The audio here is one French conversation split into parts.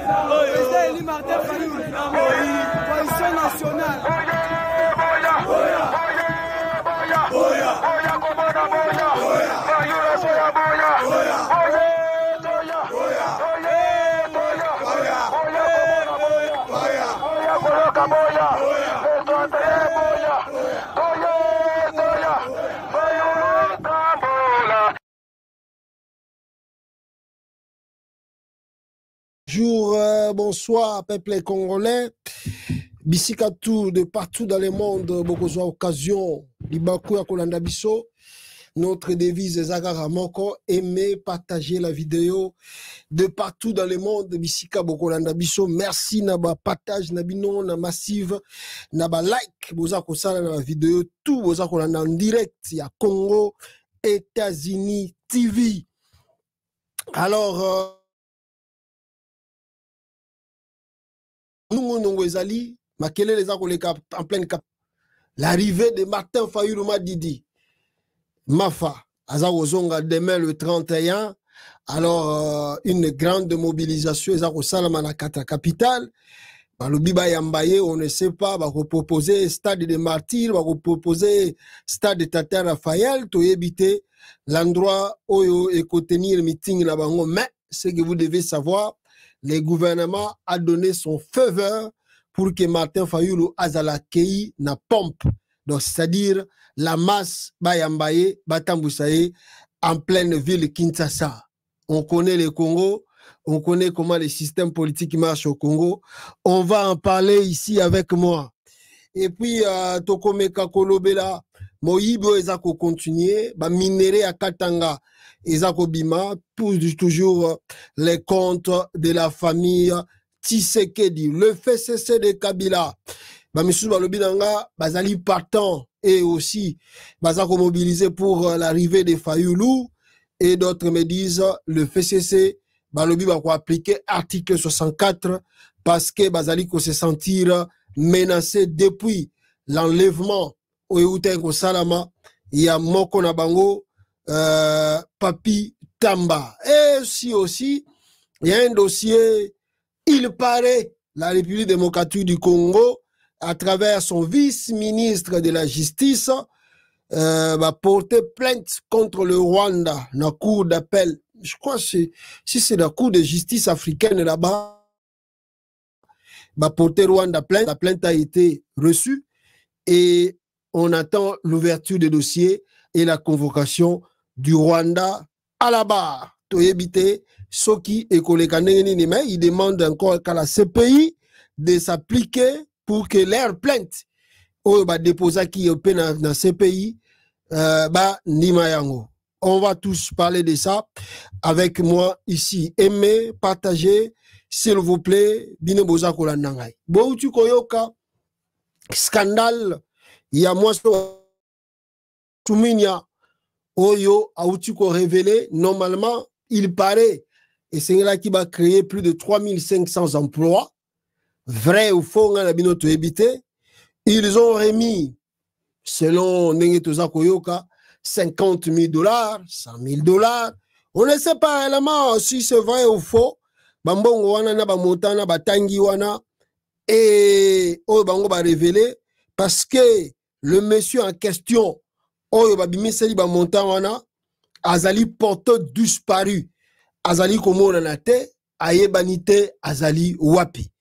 Président Eli Martin Fayulu, coalition nationale. Bonjour, bonsoir, peuple congolais. Bisika tout de partout dans le monde, beaucoup d'occasions. Libakou ya kolanda biso. Notre devise est Zagara Moko. Aimez, partagez la vidéo de partout dans le monde. Bisika Bokolanda biso. Merci naba partage nabino na massive naba like boza kosala na vidéo tout boza kolanda en direct ya Congo, États-Unis TV. Alors nous ezali makele les akoleka en pleine cap. L'arrivée de Martin Fayulu Madidi Mafa Azawozonga demain le 31. Alors une grande mobilisation ezako salama na kata capitale. Balobi ba yambaye on ne sait pas ba proposer stade des martyrs, ba proposer stade de Tata Raphaël to éviter l'endroit où et tenir meeting là bango, mais ce que vous devez savoir, le gouvernement a donné son feu vert pour que Martin Fayulu azala kei na pompe. Donc c'est-à-dire la masse Bayambaye, Batamboussaye en pleine ville Kinshasa. On connaît le Congo, on connaît comment les systèmes politiques marchent au Congo. On va en parler ici avec moi. Et puis Tokomeka Kolobela, Moyibo ezako continuer, ba minéré à Katanga, ezako bima, toujours les comptes de la famille Tshisekedi, le FCC de Kabila. Bamisou Balobinanga, Bazali partant et aussi Bazako mobilisé pour l'arrivée de Fayulu, et d'autres me disent le FCC Balobi va appliquer article 64 parce que Bazali ko se sentir menacé depuis l'enlèvement au Eutenko Salama, il y a Moko Nabango, Papi Tamba. Et aussi, il y a un dossier, il paraît, la République démocratique du Congo, à travers son vice-ministre de la Justice, va porter plainte contre le Rwanda, la cour d'appel. Je crois que si c'est la cour de justice africaine là-bas, va porter Rwanda plainte. La plainte a été reçue et on attend l'ouverture des dossiers et la convocation du Rwanda à la barre. Toyebite, Soki et Kolekaneni, mais il demande encore qu'à la CPI de s'appliquer pour que leur plainte au déposer qui est dans la CPI Nimayango. On va tous parler de ça avec moi ici. Aimez, partagez, s'il vous plaît. Bine boza kolandangai. Boutu koyoka scandale. Il y a moi Souminia Oyo Aoutuko révélé. Normalement, il paraît, et c'est là qui va créer plus de 3500 emplois. Vrai ou faux, on a binoto évité. Ils ont remis, selon Nengetoza Koyoka, 50 000 $, 100 000 $. On ne sait pas réellement si c'est vrai ou faux. Bambongo wana na bamotana batangi wana et oyo bango ba révélé parce que le monsieur en question oyo babimiseli bamontan wana azali porteur disparu, azali komona na te, ayebani te azali wapi.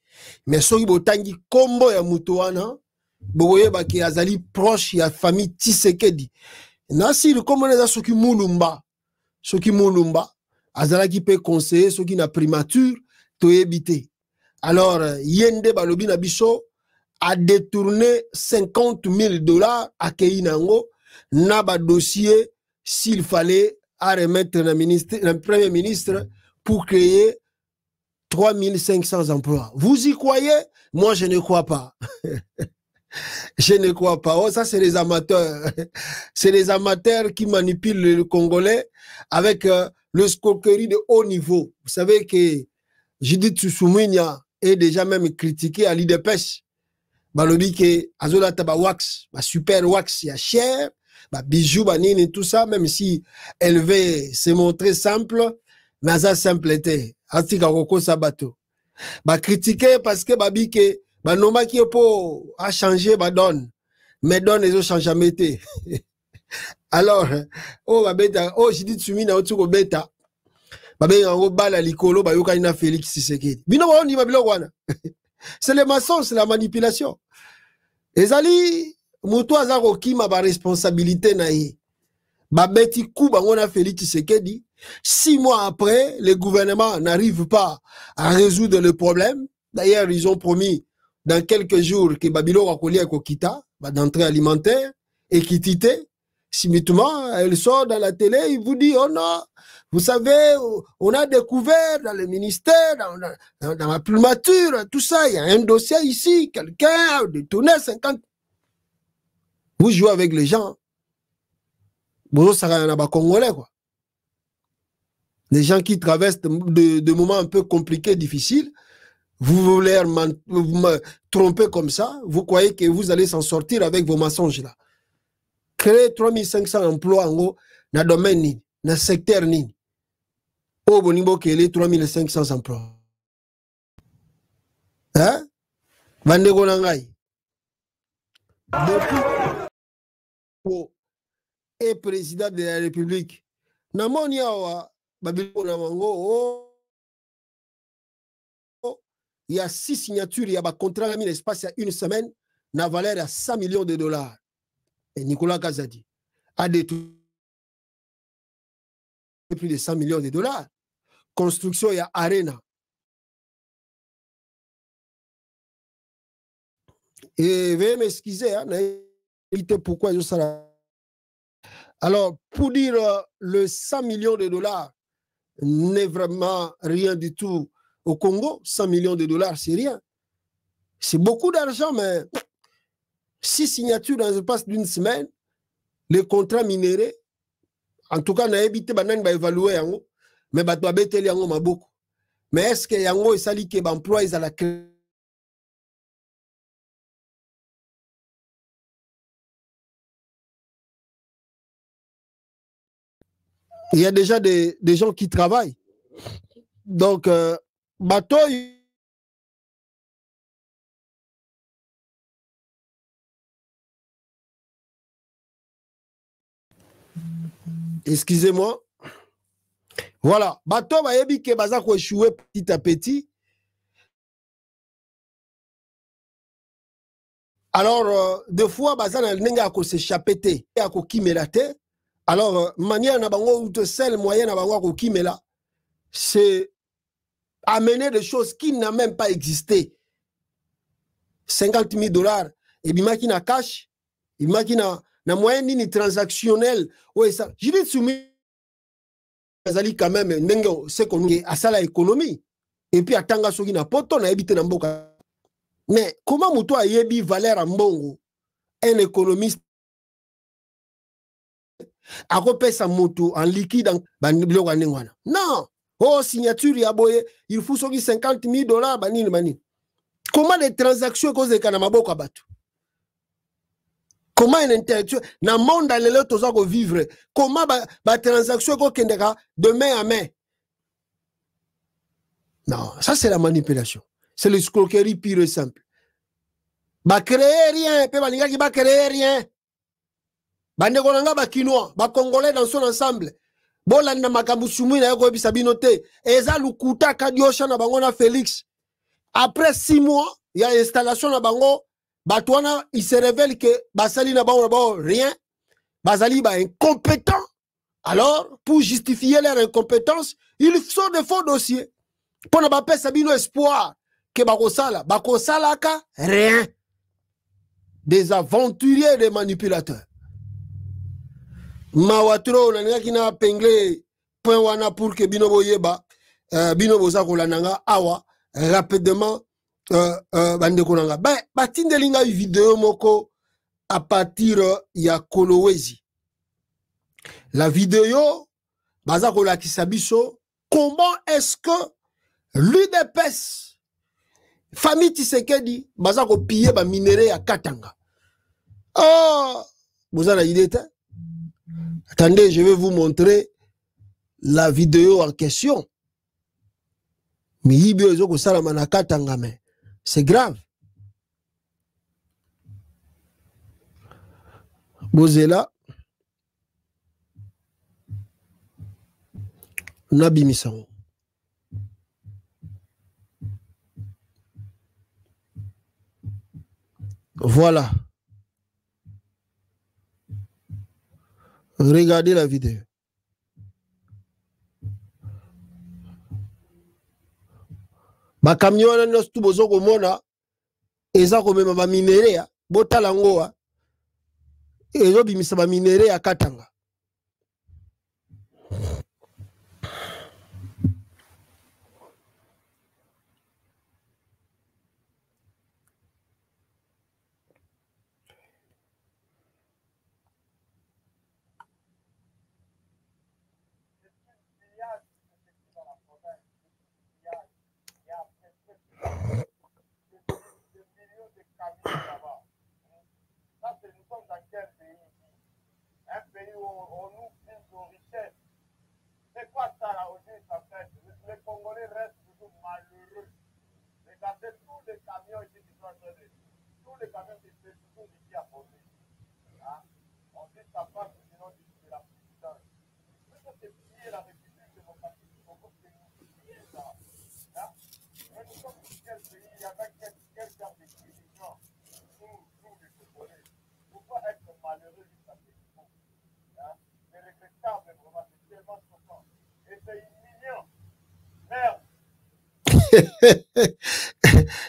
Mais soki botangi kombo ya mutu wana boyeba ki azali proche ya famille Tshisekedi. Nasir komona za soki mulumba azalaki pe conseiller soki na primature to éviter. Alors yende balobi na biso a détourné 50 000 $ à Keinango na ba dossier s'il fallait à remettre le premier ministre pour créer 3500 emplois. Vous y croyez? Moi je ne crois pas. Je ne crois pas. Oh, ça, c'est les amateurs. C'est les amateurs qui manipulent le Congolais avec le scorerie de haut niveau. Vous savez que Judith Souminia est déjà même critiqué à l'IDPS. Balobi que Azola Taba Wax, super wax, il y a cher, bijoux, banine et tout ça, même si elle veut se montrer simple, mais ça simple était. Astika Roko Sabato. Bah critiquer parce que babi que bah noma qui est pour a changer bah donne. Mais donne les autres changent jamais été. Alors oh bah beta oh j'ai dit tsumi na otu ko beta. Bah ben en bala likolo bah yoka ina Félix Tshisekedi. Bino ba on dit ba bilo wana. C'est le mensonge, c'est la manipulation. Ezali muto azako kima ba responsabilité na ye. Ba beti coup ba ngona Félix Tshisekedi. 6 mois après, le gouvernement n'arrive pas à résoudre le problème. D'ailleurs, ils ont promis dans quelques jours que Babilo va coller avec Okita, d'entrée alimentaire, équité. Simultanément, elle sort dans la télé, il vous dit, oh non, vous savez, on a découvert dans le ministère, dans la primature, tout ça, il y a un dossier ici, quelqu'un a détourné 50. Vous jouez avec les gens. Vous savez, il y a des Congolais, quoi. Les gens qui traversent de moments un peu compliqués, difficiles, vous voulez me tromper comme ça, vous croyez que vous allez s'en sortir avec vos mensonges là. Créer 3500 emplois en haut, dans le domaine, dans le secteur, au bon niveau qu'il y ait 3500 emplois. Hein? Vandego Nangai. Depuis et président de la République, Namonia il y a 6 signatures, il y a un contrat qui l'espace il y a une semaine, na valeur à 100 millions de dollars. Et Nicolas Kazadi a détourné plus de 100 millions de dollars. Construction, il y a Arena. Et veuillez m'excuser, hein, pourquoi je serai. Alors, pour dire le 100 millions de dollars n'est vraiment rien du tout au Congo, 100 millions de dollars, c'est rien. C'est beaucoup d'argent, mais 6 signatures dans l'espace d'une semaine, les contrats minérés, en tout cas, on a évité de évaluer, mais on a évité beaucoup. Mais est-ce que yango est sali que l'emploi est à la clé? Il y a déjà des gens qui travaillent. Donc, bateau. Excusez-moi. Voilà. Bateau va yebi que baza ko échouer petit à petit. Alors, des fois, baza na nenga ko s'échapper te, ya ko kimela te. Alors, manière na bango ou seul moyen na bango ko kimela, c'est amener des choses qui n'ont même pas existé. 50 000 $. Et bien, qui na cash, et bien, qui na moyen ni transactionnel. Ouais, ça. Je dis soumis. Quand même, c'est qu'on est à ça l'économie. Et puis, à Tanga Sogi na poto, na évité na mboka. Mais comment mouto a yebi valeur en mbongo? Un économiste a repé sa moto en liquide en baniblo. Non! Oh, signature yaboye, il faut 50 000 $, banini. Comment les transactions cause de Kanamaboka batu? Comment un intellectuel, dans le monde dans le temps où vivre, comment la transaction de main à main? Non, ça c'est la manipulation. C'est l'escroquerie pure et simple. Bah créer rien, pe balinga qui va créer rien. Bande kolanga ba kinois, ba congolais dans son ensemble. Bolanda makambu sumui na yoko bisabinote. Eza lukuta kadiosha na bango na Félix. Après 6 mois, il y a installation na bango. Batouana, il se révèle que Basali n'a pas rien. Basali est incompétent. Alors, pour justifier leur incompétence, ils sont de faux dossiers. Pour ne pas perdre Sabino espoir que Bakosala ka rien. Des aventuriers et des manipulateurs. Mawatro, nanga kina pengle point wana pour que Binobo yeba, Binobo zakolananga awa rapidement. Batindelinga vidéo moko à partir ya Kolowezi. La vidéo bazako la kisabiso, comment est-ce que l'UDPS famille Tshisekedi bazako piller ba minerai à Katanga? Oh, vous avez l'idée? Attendez, je vais vous montrer la vidéo en question. miyibi oyo ezokosalama na Katanga, mais c'est grave. Bozela nabimisango. Voilà. Regardez la vidéo. Ba camion na nos tu bozo komona eza komema ba minere ya botala ngoa ezo bimisa ba minere ya Katanga.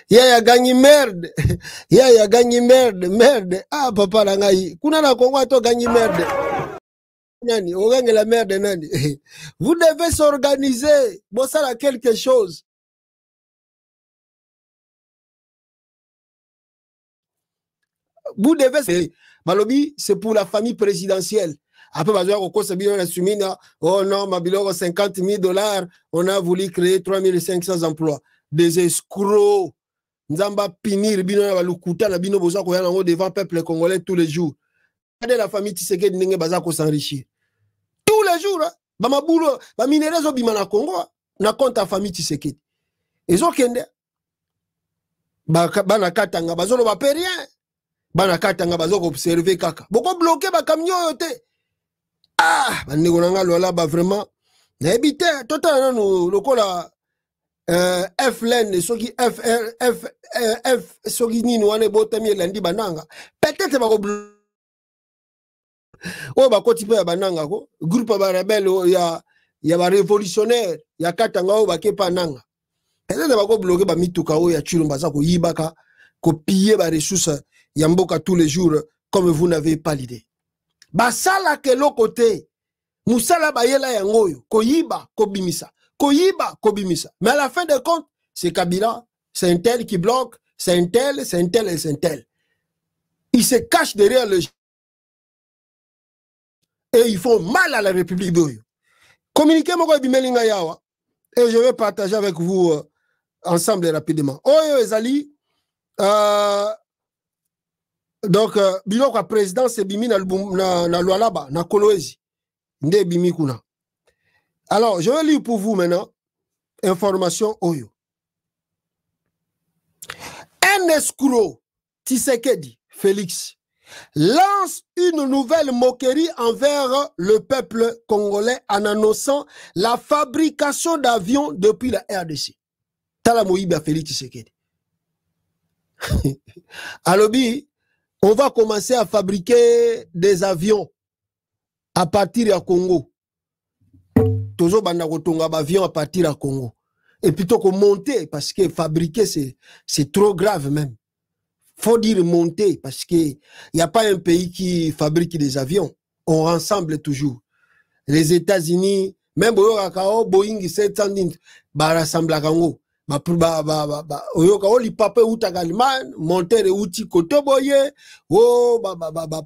Yaya gagné merde. Yaya gagné merde. Merde. Ah, papa langai. Kuna na Congo to gagné merde. Nani, ogange la merde nani. Vous devez s'organiser. Bon, ça a quelque chose. Vous devez. Malobi, c'est pour la famille présidentielle. Après, oh non, ma bilan 50 000 $, on a voulu créer 3500 emplois. Des escrocs. Nzamba pinir bino na balukuta na bino boza ko yana devant peuple congolais tous les jours. Regardez la famille Tshisekedi ndenge baza ko s'enrichir. Tous les jours, ba mabulo, ba minéraux zo bima na Congo na compte la famille Tshisekedi. Ezo kende ba na Katanga bazolo ba pe rien. Ba na Katanga bazo ko observer kaka. Boko bloquer ba camion yote. Ah, ba ndeko nanga lola ba vraiment na ebité total no lokola F-Len, soki F soki nini wane botami elandi bananga peut-être bako o bakoti pe ya bananga ko groupe ba rebelle ya ba révolutionnaire ya Katanga o bakepa nanga peut-être bako bloquer ba mituka o ya Chilomba za ko yibaka ko piller ba ressources ya mboka tous les jours comme vous n'avez pas l'idée. Ba sala ke lokote musala ba yela ya ngoyo ko yiba ko bimisa. Koyiba, Kobimisa. Mais à la fin de compte, c'est Kabila, c'est un tel qui bloque, c'est un tel, c'est un tel et c'est un tel. Ils se cachent derrière le... Et ils font mal à la République d'Oyo. Communiquez moi Bimelinga Yawa. Et je vais partager avec vous ensemble rapidement. Oyo Ezali, donc, Biloko président, c'est Bimi na Lualaba, na Koloezi. Nde Bimi Kuna. Alors, je vais lire pour vous maintenant information Oyo. Un escroc, Tshisekedi, Félix, lance une nouvelle moquerie envers le peuple congolais en annonçant la fabrication d'avions depuis la RDC. Tala Moïba Félix Tshisekedi. Alobi, on va commencer à fabriquer des avions à partir du Congo. Tozo banda kotonga avion à partir du Congo. Et plutôt que monter, parce que fabriquer, c'est trop grave même. Faut dire monter, parce qu'il n'y a pas un pays qui fabrique des avions. On rassemble toujours. Les États-Unis, même Boeing 710, bah rassemble à Congo. Li papa uta Allemagne, monter et outils kotoboye,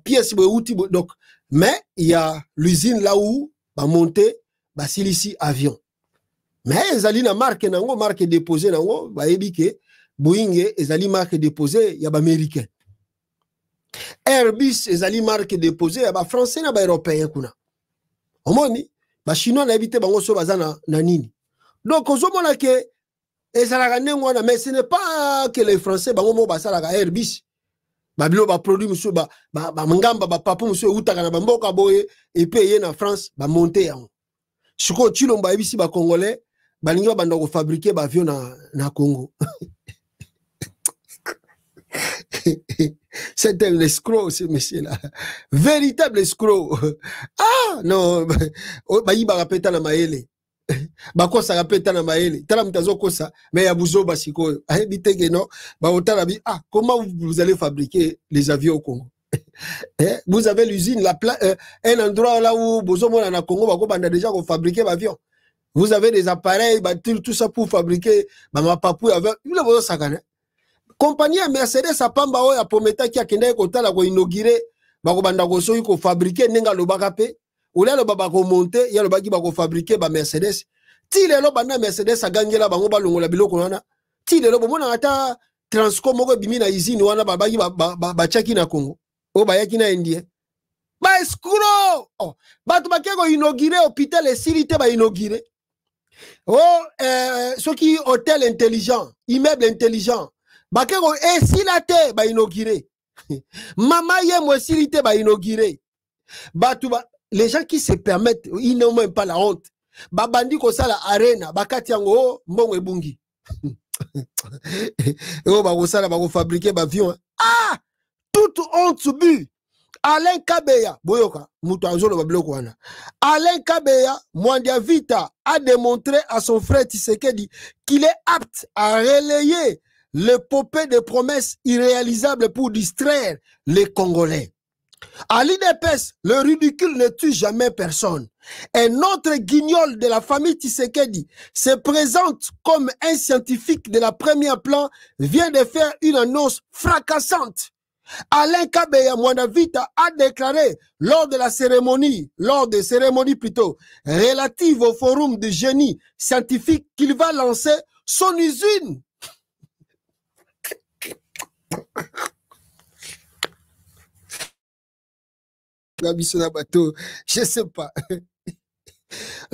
pièces outils. Donc, mais il y a l'usine là où bah monter Basilisi avion. Mais ezali na marque nango, marque déposée nango, ba ebike Boeing ezali marque déposée ya ba américain. Airbus ezali marque déposée ya ba français na ba européen kuna. Omoni ba chinois na ebité bango so bazana na nini. Donc ozomona ke Et ça la mais ce n'est pas que les Français, ça la Airbus. Babilo ba produit monsieur ba mangamba ba papa monsieur utaka na bamboka boye et payer na France ba monter yango. Siko chilomba ebisi ba congolais balingi ba banda ko fabriquer ba avion na Congo. C'est un escroc ce monsieur là. Véritable escroc. Ah non ba yiba kapeta na maele. Bakosa kapeta na maele tala mutazo kosa mais ya buzoba sikoyo biteke no ba otala bi ah comment vous allez fabriquer les avions au Congo. Vous avez l'usine un endroit là où bozomona na Congo bako banda déjà ko fabriquer l'avion. Vous avez des appareils tout ça pour fabriquer ma papou avec le bozo sakana compagnie Mercedes a pamba o ya pometa ki akenda ko tala ko inaugurer bako banda ko soyi ko fabriquer nenga lo bakape. Ou là le baba ko monter ya le baki ba ko fabriquer ba Mercedes ti le lo bana Mercedes a gangela bango ba longola biloko wana ti le lo bomona ata Transco moko bimi na usine wana babaki ba chaki na Congo o ba yaki na Indien ba escroc oh ba to bakeko inaugurer hôpital et silité ba inaugurer oh ce qui hôtel intelligent immeuble intelligent bakeko esilate ba inaugurer mama ye mo silité ba inaugurer ba to ba les gens qui se permettent, ils n'ont même pas la honte. Babandi ko sala arena, bakati yango mbongo ebungi. Eo ba ko sala ba ko fabriquer ba avion. Ah! Toute honte subi. Alain Kabeya, boyoka, muto azolo ba biloko wana. Alain Kabeya, Mwandia Vita a démontré à son frère Tshisekedi qu'il est apte à relayer l'épopée de promesses irréalisables pour distraire les Congolais. À l'IDPS, le ridicule ne tue jamais personne. Un autre guignol de la famille Tshisekedi se présente comme un scientifique de la première plan, vient de faire une annonce fracassante. Alain Kabeya Mwanavita a déclaré lors des cérémonies plutôt, relative au forum de génie scientifique qu'il va lancer son usine. Je sais pas.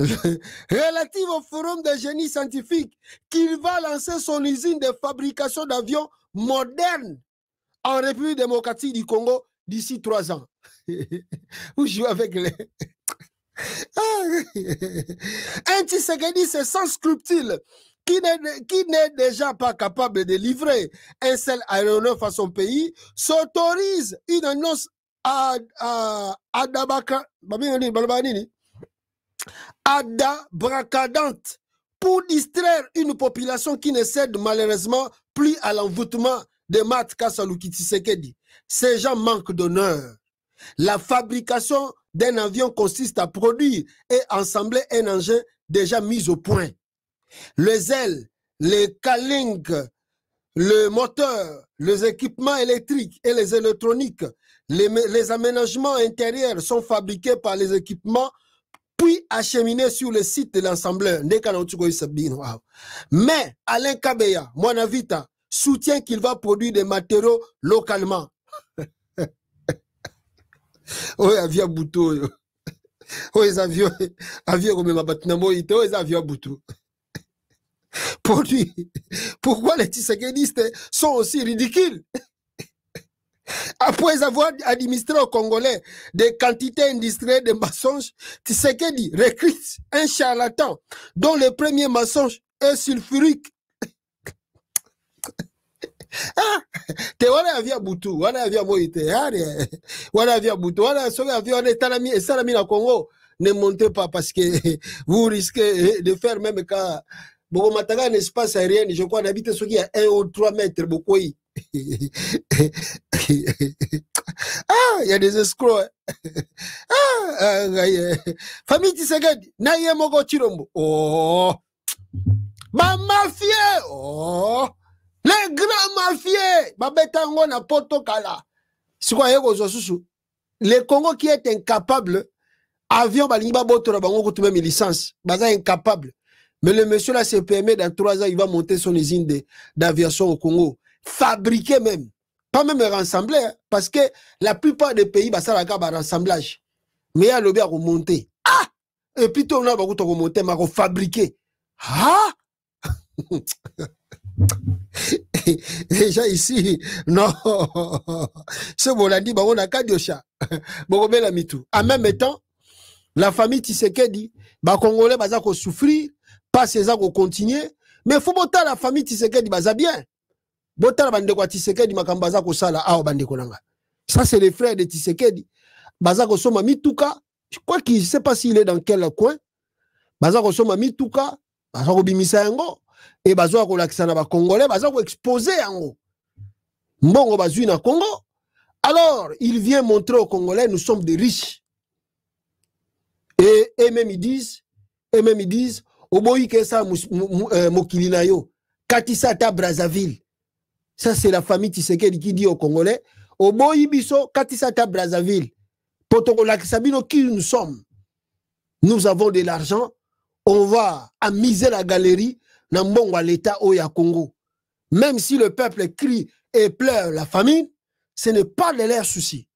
Relative au forum de génie scientifique qu'il va lancer son usine de fabrication d'avions modernes en République démocratique du Congo d'ici 3 ans. Vous jouez avec les... Un Tshisekedi, c'est sans scrupule, qui n'est déjà pas capable de livrer un seul aéronef à son pays, s'autorise une annonce adabracadante pour distraire une population qui ne cède malheureusement plus à l'envoûtement de Mat Kassaluki Tshisekedi. Ces gens manquent d'honneur. La fabrication d'un avion consiste à produire et assembler un engin déjà mis au point. Les ailes, les calings, le moteur, les équipements électriques et les électroniques, les aménagements intérieurs sont fabriqués par les équipements puis acheminés sur le site de l'assembleur. Mais Alain Kabeya, Mwanavita, soutient qu'il va produire des matériaux localement. Oh, avion bouto. Oh, les avions comme ma batinamo, oh, les avions bouto. Pourquoi les Tshisekedistes sont aussi ridicules? Après avoir administré aux Congolais des quantités industrielles de mensonges, Tshisekedi recrute un charlatan dont le premier mensonge est sulfurique. Ah, te wana avia butu, wana avia moite, wana avia butu, wana soga avia talami et salami na Congo. Ne montez pas parce que vous risquez de faire même quand bon matanga un espace aérien, je crois d'habiter ce qui a 1 ou 3 mètres beaucoup. Ah, il y a des escrocs. Famille Tshisekedi, naye moko chirombo. Oh, ma mafia. Oh, les grands mafieux. Babetango na poto kala. C'est quoi yego zosusu? Le Congo qui est incapable, avion balinga boto na bango kutume mi licence, baza incapable. Mais le monsieur là se permet dans 3 ans, il va monter son usine d'aviation au Congo. Fabriquer même. Pas même rassembler, hein, parce que la plupart des pays, ça va avoir un rassemblage. Mais il y a le bien à remonter. Ah! Et puis, on a remonter, mais à fabriquer. Ah! Les gens ici, non. Ce qu'on a dit, on a qu'à dire ça. En même temps, la famille Tshisekedi, les Congolais vont souffrir, pas ces gens vont continuer. Mais il faut que la famille Tshisekedi va bien. Bota bande kwa Tshisekedi makambaza ko sala ao bande konanga. Ça c'est les frères de Tshisekedi. Baza ko soma mituka, je crois qu'il sait pas s'il est dans quel coin. Baza ko soma mituka, baza ko bimisa yango et baza ko lakisa na ba Congolais, baza ko exposer yango. Mbongo bazui na Congo. Alors, il vient montrer aux Congolais nous sommes des riches. Et même ils disent oboyi kesa mokili na yo, katisa ta Brazzaville. Ça, c'est la famille Tshisekedi qui dit aux Congolais, au Boyibiso, Katisata Brazzaville, Potoko qui nous sommes. Nous avons de l'argent, on va amuser la galerie, à l'État Oya Congo. Même si le peuple crie et pleure la famine, ce n'est pas de leur souci.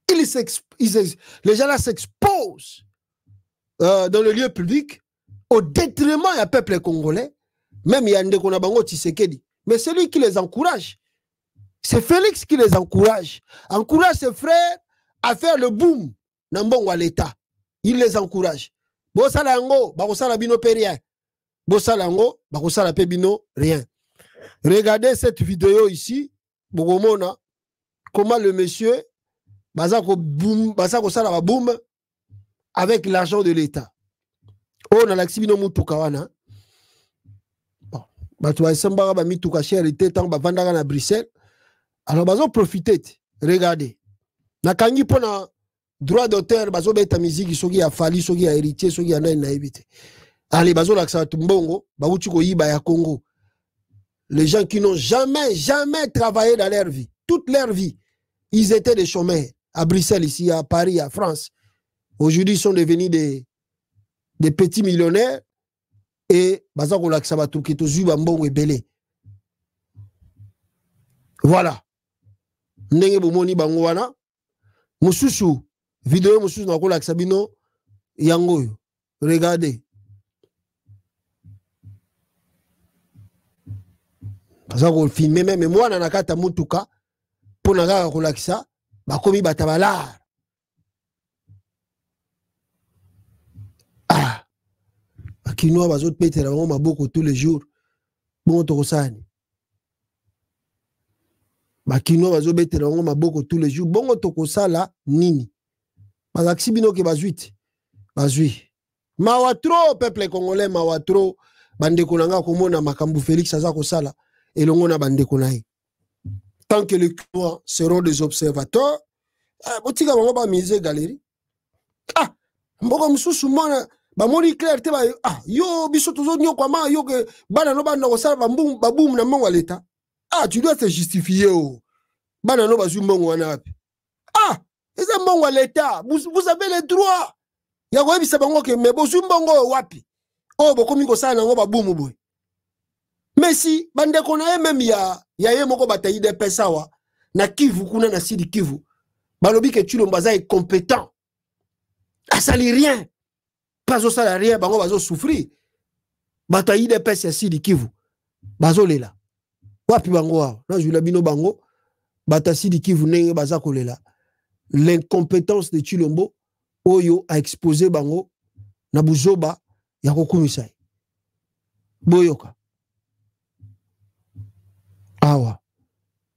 Les gens-là s'exposent dans le lieu public au détriment du peuple congolais. Même il y a un Bango Tshisekedi. Mais c'est lui qui les encourage. C'est Félix qui les encourage. Encourage ses frères à faire le boom dans l'État. Il les encourage. Bosalango, bakosala bino pe rien. Bosalango, bakosala pe bino rien. Regardez cette vidéo ici. Bogomona, comment le monsieur basako sala ba boom avec l'argent de l'État. Oh, na laksibino mutukawana. Bato basembaka ba mituka charité tant ba vandaka na Bruxelles. Alors bazo profiter. Regardez. Na kangi pona droit d'auteur bazo beta musique soki ya fali soki ya héritier soki ya na ebité. Allez bazo laksa tumbongo ba uti ko yiba ya Congo. Les gens qui n'ont jamais travaillé dans leur vie, toute leur vie, ils étaient des chômeurs à Bruxelles ici à Paris à France. Aujourd'hui ils sont devenus des petits millionnaires. Et bazako laksa batu ki tozu bambongo ebele. Voilà. Ndenge bomoni bango wana. Mususu vidéo mususu na ko laksa bino yango yo. Regardez. Bazako filmer même moi na kata mutuka pona kaka ko laksa bakomi batabala. Kinoa bazot pete la maboko tous les jours. Bon tokosani. Ba kinoa bazot pete la maboko tous les jours. Bon tokosala nini. Bazaki bino ke bazuit. Bazui. Mawatro peuple congolais mawatro bande konanga komona makambu Félix aza kosala elongo na bande konaye. Tant que les Kinois seront des observateurs, botika bango ba mise galerie. Ah, mboko mususu mona ba moni clair te ba yo biso tozo nyo kwa ma yo ke bana no bana kosala ba boom na mbongo l'État. Ah, tu dois te justifier oh. Bana no bazu mbongo wana wapi. Ah, eza mbongo l'État. Vous avez les droits. Ya ko ebisa bango ke me bozu mbongo wapi. Oh bokomi kosala ngo ba boom boy. Mais si bande kona même ya ye moko batayi de pesawa na Kivu kuna na Sidi Kivu. Balobi ke Tshilombo est compétent. Ah, ça n'est rien. Pas au salarié, bango bazo souffrir. Batayi de pes ya Sidi Kivu. Bazo lela. Wapi bango wa. Na jula bino bango. Bata Sidi Kivu nenge bazako lela. L'incompétence de Tshilombo oyo a exposé bango na buzoba ya kokumisai. Boyoka. Awa.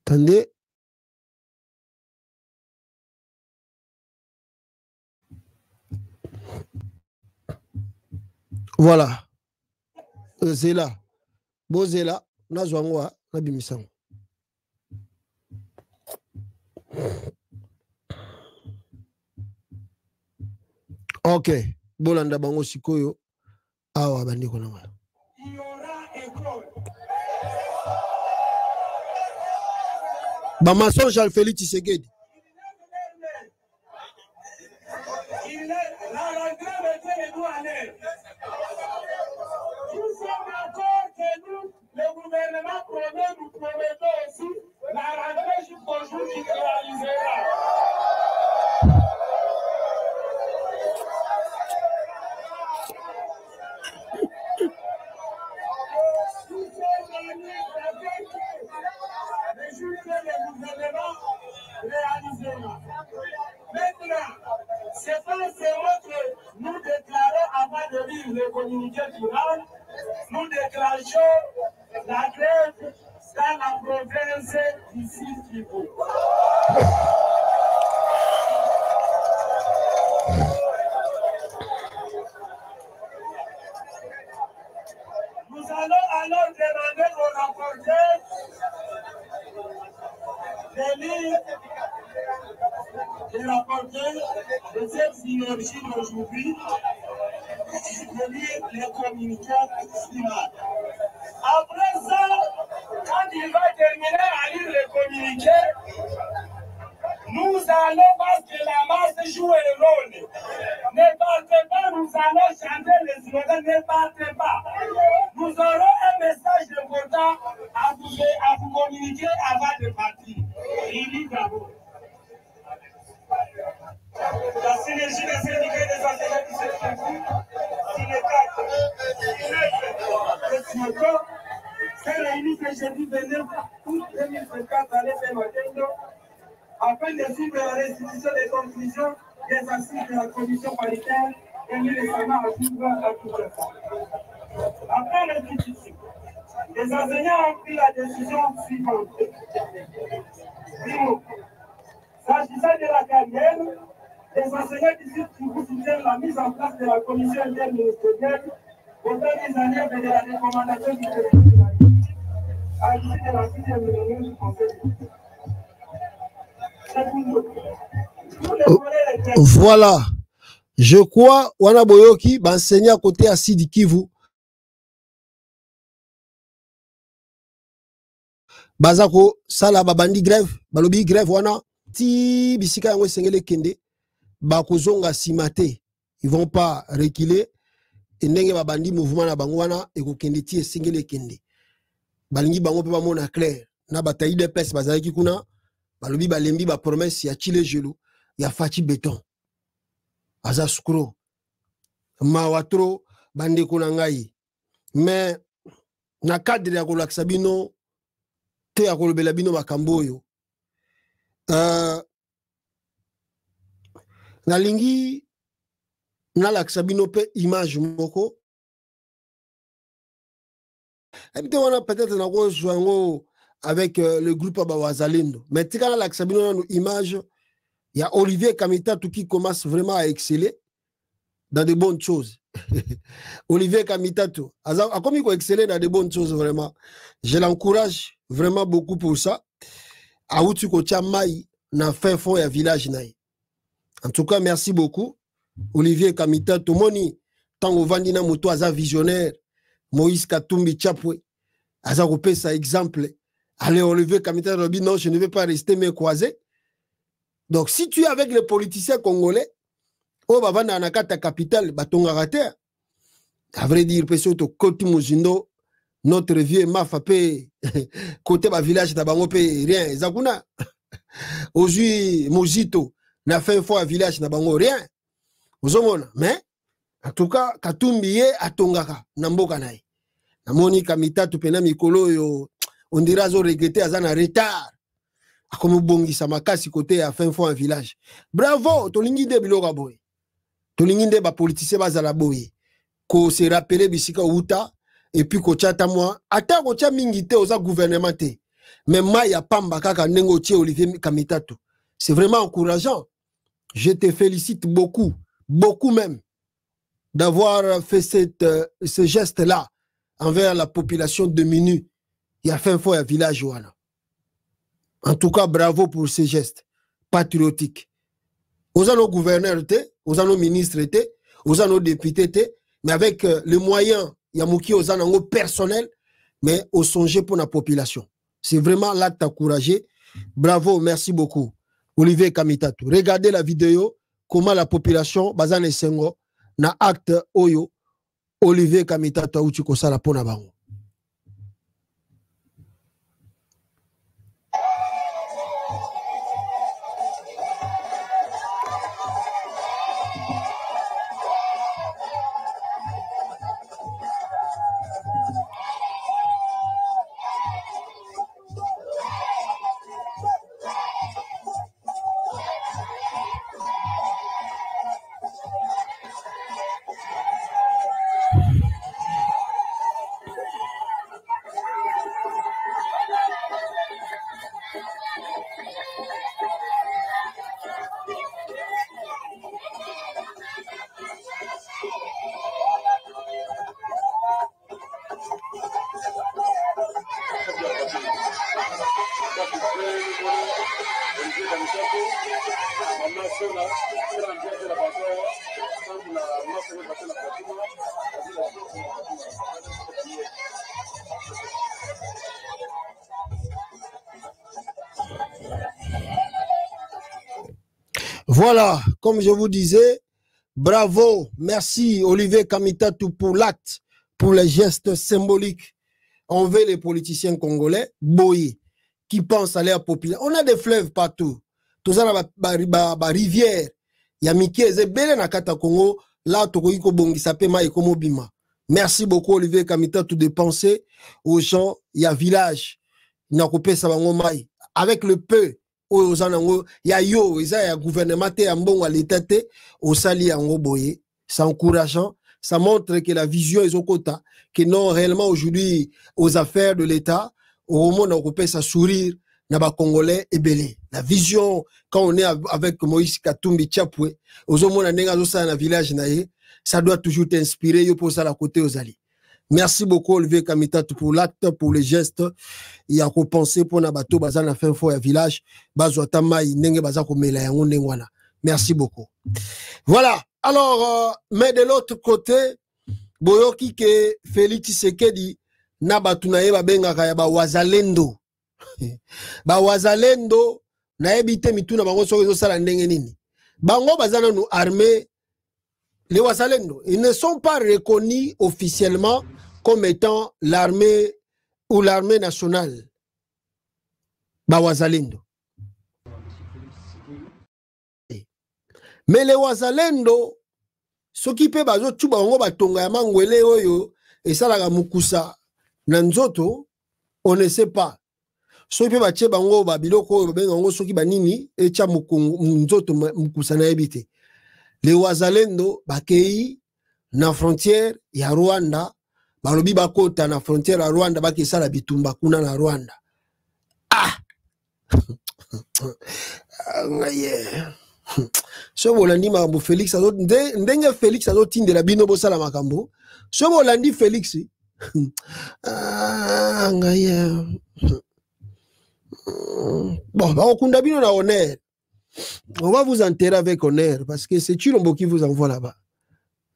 Tande. Voilà. Zela. Bozela. Nazwangwa. Nabimisango. Ok. Bolanda bango sikoyo. Awa bandiko na mwana. Ba maçon Jean Félix Tshisekedi. La grève était douanière. Nous sommes d'accord que nous, le gouvernement promet, nous promettons aussi la rentrée jusqu'au jour qui réalisera. C'est pas seulement que nous déclarons avant de lire le communiqué final, nous déclenchons la grève dans la province d'ici Kivu. Nous allons alors demander au rapporteur de lire les rapporteurs de cette synergie d'aujourd'hui, de lire les communiqués finaux. Après ça, quand il va terminer à lire les communiqués, nous allons, parce que la masse joue un rôle. Ne partez pas, nous allons chanter les slogans, ne partez pas. Nous aurons un message important à vous communiquer avant de partir. Il dit d'abord. La synergie des syndicats des enseignants du secteur, s'est réunie ce jeudi 29 août 2024 à l'effet Matendo afin de suivre la restitution des conclusions des assises de la commission paritaire tenue récemment à Cuba à Kinshasa. Après restitution, les enseignants ont pris la décision suivante. S'agissant de la carrière, les enseignants du sud Kivu soutiennent la mise en place de la commission interministérielle au temps des années de la recommandation du président de la République à l'issue de la 6e réunion du Conseil de Voilà. Je crois, Wana Boyoki, enseignant à côté à Sidi Kivu. Bazako, Sala Babandi grève, Balobi grève, Wana, Ti Bisika Yango Sengele Kende, Bakozonga Simate, ils vont pas reculer, et Nenge Babandi mouvement na Bangwana, et Kokende Ti Sengele Kende. Balingi Bango Peba Mona clair, na bataille de peste, Bazaki Kuna, Balobi Balembi, ba promesse, ya Chile Gelou, ya Fati Béton. Aza Skuro, Mawatro, Bande Konangai. Mais, na cadre ya Kolak te ya kolobela bino makambo oyo nalingi nalakisa bino pe image moko ebite wana peut-être nakozwa yango avec le groupe Abawazalendo, mais tika nalakisa bino nanu image ya Olivier Kamitatu qui commence vraiment à exceller dans de bonnes choses. Olivier Kamitatu a commis quoi exceller dans de bonnes choses vraiment. Je l'encourage vraiment beaucoup pour ça. Aoutu Kotia Mai na fin fond ya village naï. En tout cas, merci beaucoup. Olivier Kamitatu moni tango vandina moto aza visionnaire. Moïse Katumbi Chapwe aza kopé sa exemple. Allez Olivier Kamitatu dit non, je ne vais pas rester mes croisés. Donc si tu es avec les politiciens congolais, oh bavanda anakata capitale batonga rater. À vrai dire, peso to Koti Muzindo, notre vieux Mafa pe côté ba village tabango pe rien. Zakuna aujourd'hui Mozito n'a fait une fois un village tabango rien. Ozomona, mais en tout cas Katumbi ye atongaka namboka nae. Namoni Kamitatu pena mikolo yo on dira zo regretter azana retard. Comme bongi samakasi côté à fin fois un village. Bravo, tolingi de biloka boy. Tolingi de ba politicien bazala boy. Ko se rappeler bisika uta et puis ko chata moi ata ko cha mingite oza gouvernement te mais maya pamba kaka nengo tie Olivier Kamitatu, c'est vraiment encourageant. Je te félicite beaucoup même d'avoir fait ce geste là envers la population de Minu. Il y a fait un village wana. En tout cas, bravo pour ce geste patriotique. Aux nos gouverneurs, aux nos ministres, aux nos députés, mais avec les moyens, il y a mouki aux nos personnels, mais au songer pour la population. C'est vraiment l'acte encouragé. Bravo, merci beaucoup. Olivier Kamitatu. Regardez la vidéo, comment la population, Bazane Sengo, na acte Oyo, Olivier Kamitatu, Aouchiko Sala Pona Bango. Voilà, comme je vous disais, bravo, merci Olivier Kamitatou pour l'acte, pour les gestes symboliques envers les politiciens congolais, Boye, qui pensent aller à populaire. On a des fleuves partout. Tout ça, la rivière. Il y a Mickey Ezebele na kata Congo, là, Tokoiko Bongi, ça peut mal comme Bima. Merci beaucoup, Olivier Kamitatou, de penser aux gens, il y a village, il y a coupé ça avec le peu. Il y a yo, il y a gouvernement, il y a bon à l'état, au sali en boye. C'est encourageant. Ça montre que la vision est au côté, que non réellement aujourd'hui aux affaires de l'État, au moment où on peut ça sourire, n'a Congolais et belé. La vision, quand on est avec Moïse Katumbi Tchapoué, aux moments où on est dans un village, ça doit toujours t'inspirer, pour ça à côté aux alliés. Merci beaucoup, Olivier Kamitatou, pour l'acte, pour les gestes. Il y a repensé pour Nabato, Bazan a fait un faux village. Merci beaucoup. Voilà. Alors, mais de l'autre côté, Boyoki ke Félix Tshisekedi, Nabatu na yeba benga kaya ba wazalendo. Ba wazalendo, na ebite mituna bango sozo sala ndenge nini. Bango bazana nous armée. Les wazalendo, ils ne sont pas reconnus officiellement comme étant l'armée ou l'armée nationale. Bawazalendo. Mais les wazalendo, ceux qui peuvent bazo tuba ngo batonga ya mangwele oyo et ça la mukusa nanzoto, on ne sait pas. Ceux qui peuvent bache bango babiloko benga ngo ceux qui banini et cha nzoto mukusa na ebité. Les wazalendo bakei na frontière ya Rwanda, balobi bakota na frontière ya Rwanda bakisa la bitumba kuna na Rwanda. Ah. Yeah. So bolandi makambo Félix azo ndenge Félix azo tindela bino bosala makambo. So bolandi Félix. Ah ngaye. Bon, ba okunda bino na honneur. On va vous enterrer avec honneur parce que c'est Chilombo qui vous envoie là-bas.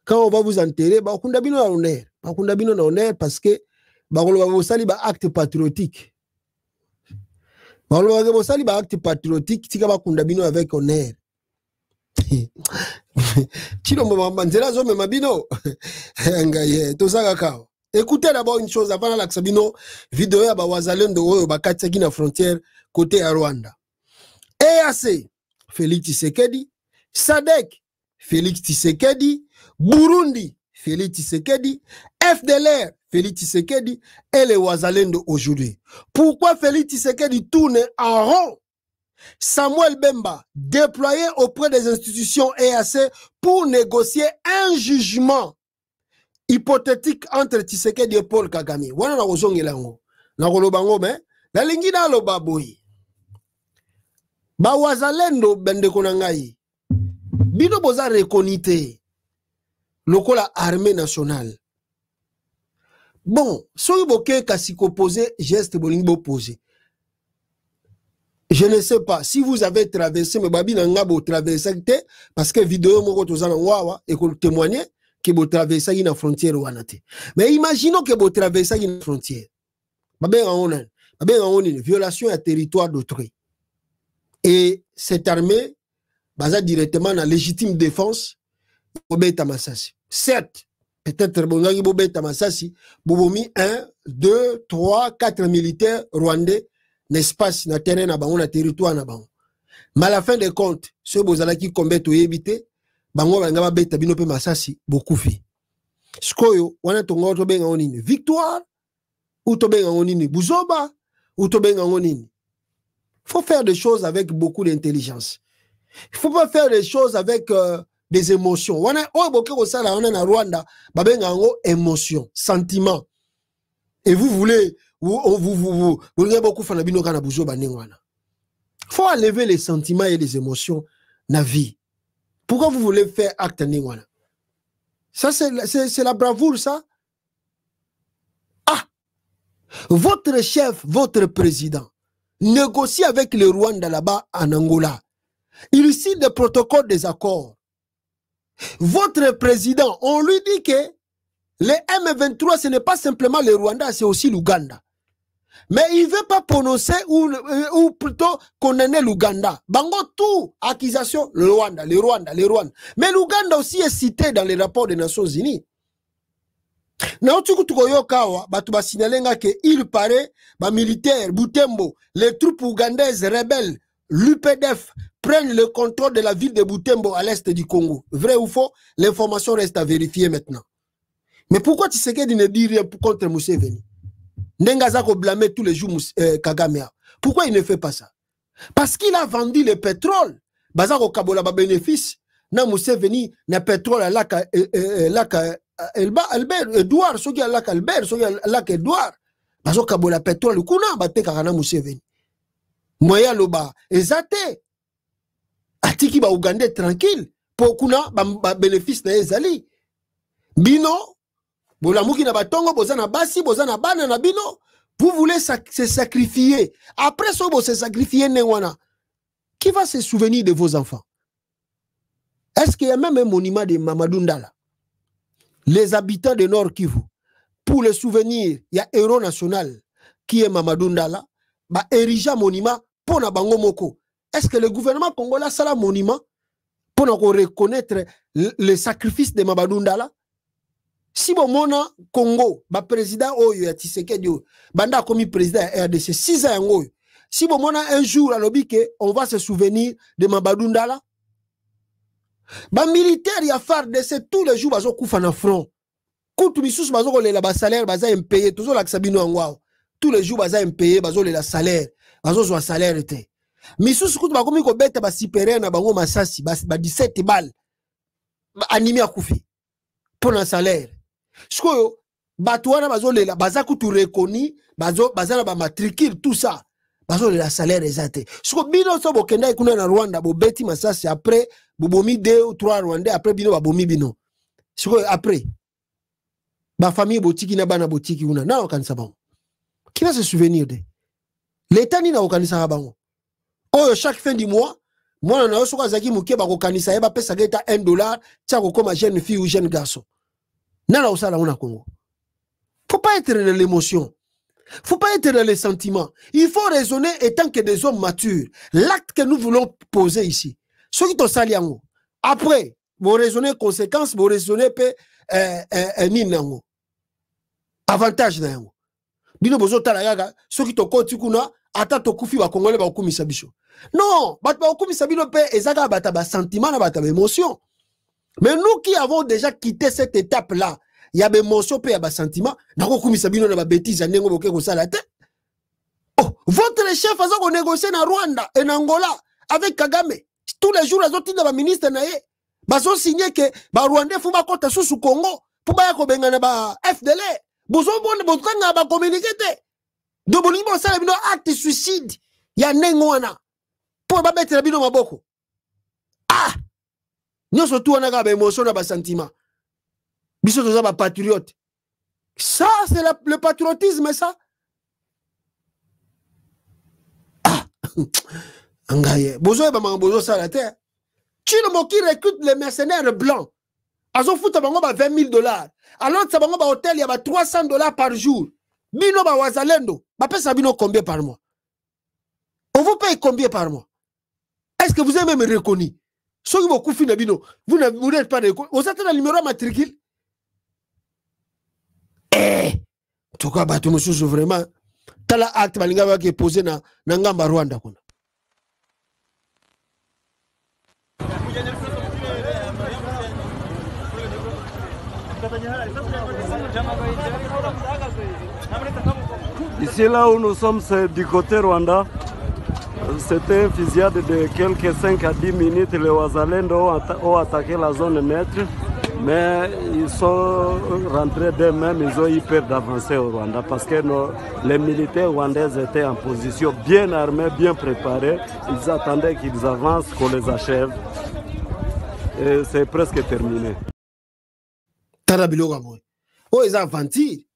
Quand on va vous enterrer, ba okunda bino na honneur. Ba okunda bino na honneur parce que ba koloba sali ba acte patriotique. Ba koloba sali ba acte patriotique tika ba kunda bino avec honneur. Chilombo manzela zo mema bino. Ngaye to saka kao. Écoutez d'abord une chose avant la Sabino vidéo ya ba wazalendo oyo ba katsaki na frontière côté à Rwanda. EAC Félix Tshisekedi, SADC Félix Tshisekedi, Burundi Félix Tshisekedi, FDLR Félix Tshisekedi et les Wazalendo aujourd'hui. Pourquoi Félix Tshisekedi tourne en rond? Samuel Bemba déployé auprès des institutions EAC pour négocier un jugement hypothétique entre Tshisekedi et Paul Kagame. Wana na kozongela ngo. Na koloba ngo me la lingi na loba boy. Ba wazalendo bende konangai. Bino boza reconite. Lokola armée nationale. Bon, soy boke kasiko posé geste bolingbo posé. Je ne sais pas si vous avez traversé mais babi na ngabo traversé parce que vidéo moko tozana wawa et ko témoigner que vous traversez une frontière wanate. Mais imaginons que vous traversez une frontière. Babe on une violation à territoire d'autrui. Et cette armée, basée directement dans la légitime défense, certes, peut-être Bonagi Bobé Tamassasi, Bobomi 1, 2, 3, 4 militaires rwandais, n'espace, na terrain, na bango, na territoire, na bango. Mais à la fin des comptes, ceux qui combattent ou éviter, bango bangaba beta bino pe masasi, beaucoup fi. Skoyo, wana tongo to benga onini. Victoire, ou to benga onini. Buzoba, ou to benga onini. Il faut faire des choses avec beaucoup d'intelligence. Il ne faut pas faire des choses avec des émotions. On a Rwanda, émotion, sentiment. Et vous voulez, vous beaucoup faire il faut enlever les sentiments et les émotions dans la vie. Pourquoi vous voulez faire acte ningwana? Ça, c'est la bravoure, ça. Ah! Votre chef, votre président, négocie avec le Rwanda là-bas en Angola. Il signe des protocoles des accords. Votre président, on lui dit que les M23, ce n'est pas simplement le Rwanda, c'est aussi l'Ouganda. Mais il ne veut pas prononcer ou plutôt condamner l'Ouganda. Bango tout, accusation, le Rwanda. Mais l'Ouganda aussi est cité dans les rapports des Nations Unies. Il paraît, militaires, Butembo, les troupes ougandaises rebelles, l'UPDF, prennent le contrôle de la ville de Butembo à l'est du Congo. Vrai ou faux, l'information reste à vérifier maintenant. Mais pourquoi Tshisekedi ne dit rien contre Museveni? Ndengazako blâmer tous les jours Kagame. Pourquoi il ne fait pas ça? Parce qu'il a vendu le pétrole. Bazako Kabola ba bénéfice. Na Museveni na pétrole à Lac Albert Edouard, soki à Lac Albert, soki à Lac Edouard. Bazako Kabola pétrole kuna ba te Karana Museveni. Moya loba ezate. Atiki ba Ougandais tranquille. Pour kuna ba bénéfice na ezali. Bino Bolamuki na batongo, bozana basi, bozana bana na bino. Vous voulez se sacrifier. Après ça, vous se sacrifier Newana. Qui va se souvenir de vos enfants? Est-ce qu'il y a même un monument de Mamadou Ndala? Les habitants de Nord Kivu, pour le souvenir, il y a un héros national qui est Mamadou Ndala, bah érige un monument pour na bango moko. Est-ce que le gouvernement congolais a un monument pour reconnaître le sacrifice de Mamadou Ndala? Si bon mona Congo, ba président oyo ya Tshisekedi banda komi président RDC 6 ans oyo. Si bon mona un jour à l'obike, on va se souvenir de Mamadou Ndala. Ba militaire ya FARDC tous les jours bazo kufa na front. Kutu misusu bazo kolela ba salaire baza impayé, toujours la sabino ngwao. Tous les jours baza impayé, bazo lela salaire, bazo zo salaire te. Misusu kutu bakomi ko beta ba supérieur na bango masasi ba 17 balles. Animé à kufi. Pour un salaire. Skoyo batouana bazolela bazaku tu reconi bazala ba matricule tout ça bazolela salaire exact. Sko bino so bokenda ikuna na Rwanda bo beti masasi après bobomi 2 ou 3 Rwandais après bino babomi bino. Sko après ba famille botiki na bana botiki una na okanisa bango. Qui va se souvenir de l'état ni na okanisa bango. Oh chaque fin du mois moi na osoka zaki muke ba okanisa yeba pesa geta $1 tia ko comme jeune fille ou jeune garçon. Nala osala on a Congo. Faut pas être dans l'émotion. Faut pas être dans les sentiments. Il faut raisonner étant que des hommes matures. L'acte que nous voulons poser ici. Ce qui te saliango. Après, vous raisonnez conséquences, vous raisonnez ninango. Avantage nango. Bino bozo talaga, ce qui te koti kuna ata to kufi wa Congolais ba okumisa biso. Non, bat ba okumisa bino pe ezaka bata ba sentiment na bata ba émotion. Mais nous qui avons déjà quitté cette étape-là, il y a des émotions, il y a des sentiments. Oh, votre chef a négocié en Rwanda et en Angola avec Kagame. Tous les jours, les autres ministres ont signé que les Rwandais font compte sous Congo pour que FDL. Vous avez communiqué. Donc, vous avez un acte de suicide. Il y a un pour mettre la bino maboko. Ah! Nous surtout on a des émotions, des sentiments. Biso toza ba patriote. Ça c'est le patriotisme ça. Ah. Angaye. Bozo ba bozo ça la terre. Chino qui recrute les mercenaires blancs. Azo futa bango ba $20,000. Alors ça bango ba hôtel il y a $300 par jour. Bino ba wazalendo. Ba pesa bino combien par mois? On vous paye combien par mois? Est-ce que vous avez même reconnu? Ceux qui vont faire bino, vous n'êtes pas reconnu. Vous êtes dans le numéro matricule. En tout cas, monsieur, vraiment, t'as la acte balinga qui est posé na ngamba Rwanda kuna. Ici là où nous sommes, c'est du côté Rwanda. C'était une fusillade de quelques 5 à 10 minutes. Les Wazalendo ont attaqué la zone neutre, mais ils sont rentrés d'eux-mêmes, ils ont eu peur d'avancer au Rwanda parce que les militaires rwandais étaient en position bien armés, bien préparés. Ils attendaient qu'ils avancent, qu'on les achève. Et c'est presque terminé. Tarabilo Gamoy. Oh, ils ont avanti.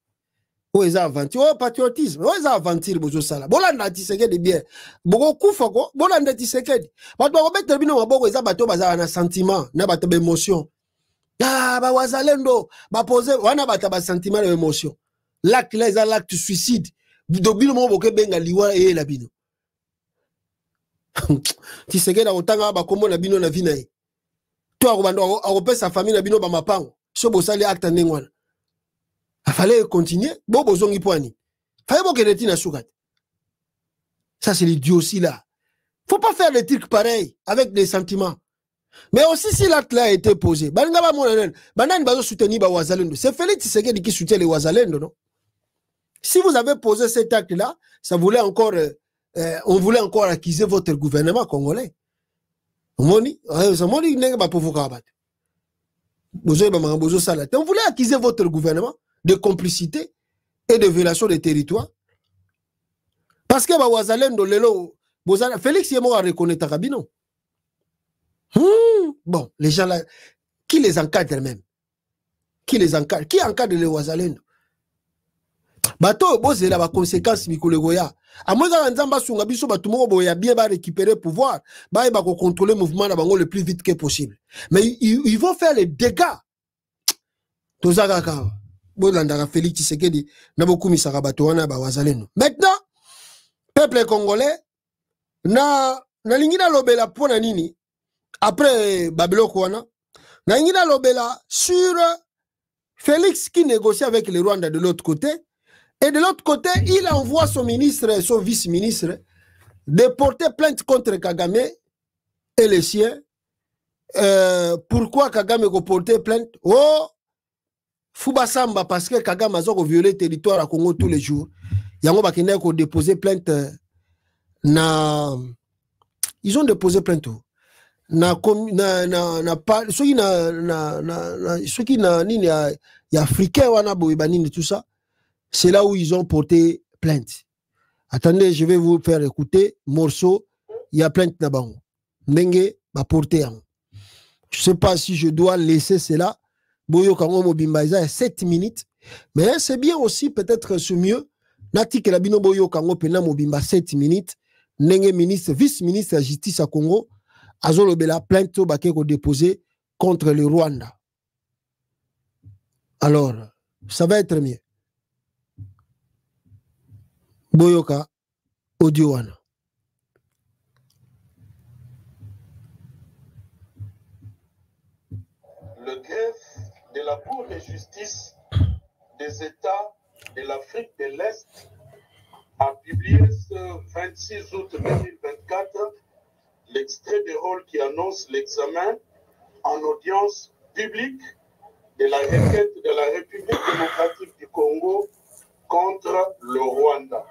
Où est aventure? Oh, patriotisme. Où est aventure, bozo sala? Bolanda Tshisekedi bien. Boko kufa ko. Bolanda Tshisekedi. Bato ba mettre bino maboko eza bato baza na sentiment, na bato ba émotion. Ah, ba wazalendo, ba poser, wana bato ba sentiment na émotion. L'acte là eza l'acte suicide. Do bino mo boke benga liwa e la bino. Tshisekedi otanga ba kombo na bino na vina e. Toi akobando akope sa famille na bino ba mapango. So bosali acte ndengwana. Il fallait continuer. Bon, bozongi poani. Fallait bon que na soukat. Ça, c'est l'idiotie là. Faut pas faire des trucs pareils avec des sentiments. Mais aussi, si l'acte là a été posé, c'est Félix Tshisekedi qui soutient les Ouazalendo, non? Si vous avez posé cet acte là, ça voulait encore, on voulait encore accuser votre gouvernement congolais. On voulait accuser votre gouvernement de complicité et de violation des territoires. Parce que Wazalendo lelo Félix Yemo a reconnu Takabino. Bon, les gens là, qui les encadre même? Qui les encadre? Qui encadre les Wazalendo? Bato boze la conséquence mikolegoya. A moins que Nzamba sunga biso batumo boya bien ba récupérer pouvoir, ba contrôler le mouvement na bango le plus vite que possible. Mais ils vont faire les dégâts. Tozaka Félix Tshisekedi na beaucoup misaka bato wana ba Wazalendo. Maintenant, peuple congolais na lingina lobela pona nini après Babiloko wana na lingina lobela sur Félix qui négocie avec le Rwanda de l'autre côté, et de l'autre côté il envoie son ministre, son vice-ministre de porter plainte contre Kagame et les siens. Pourquoi Kagame a porté plainte? Oh, Fubasamba, parce que Kagame a violé le territoire à Congo tous les jours. Yango bakine ko déposer plainte na, ils ont déposé plainte na pas ceux qui nini ya africain wana boyeba nini tout ça, c'est là où ils ont porté plainte. Attendez, je vais vous faire écouter morceau, il y a plainte na bango ndenge ba porter. Je sais pas si je dois laisser cela. Boyo kango mobimba isa 7 minutes, mais c'est bien aussi, peut-être c'est mieux nati ke la bino boyo kango pena mobimba 7 minutes. Nenge ministre, vice-ministre de la justice à Congo, azolo bela plainte au baké ko déposé contre le Rwanda. Alors, ça va être mieux. Boyoka, audio wana. Le greffe de la Cour de justice des États de l'Afrique de l'Est a publié ce 26 août 2024 l'extrait de rôle qui annonce l'examen en audience publique de la requête de la République démocratique du Congo contre le Rwanda.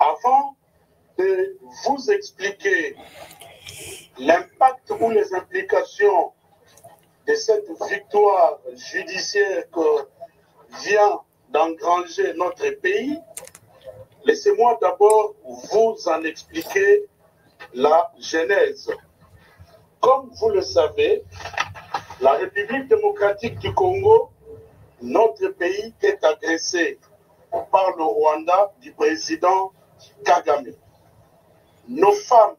Avant de vous expliquer l'impact ou les implications de cette victoire judiciaire que vient d'engranger notre pays, laissez-moi d'abord vous en expliquer la genèse. Comme vous le savez, la République démocratique du Congo, notre pays, est agressé par le Rwanda du président Kagame. Nos femmes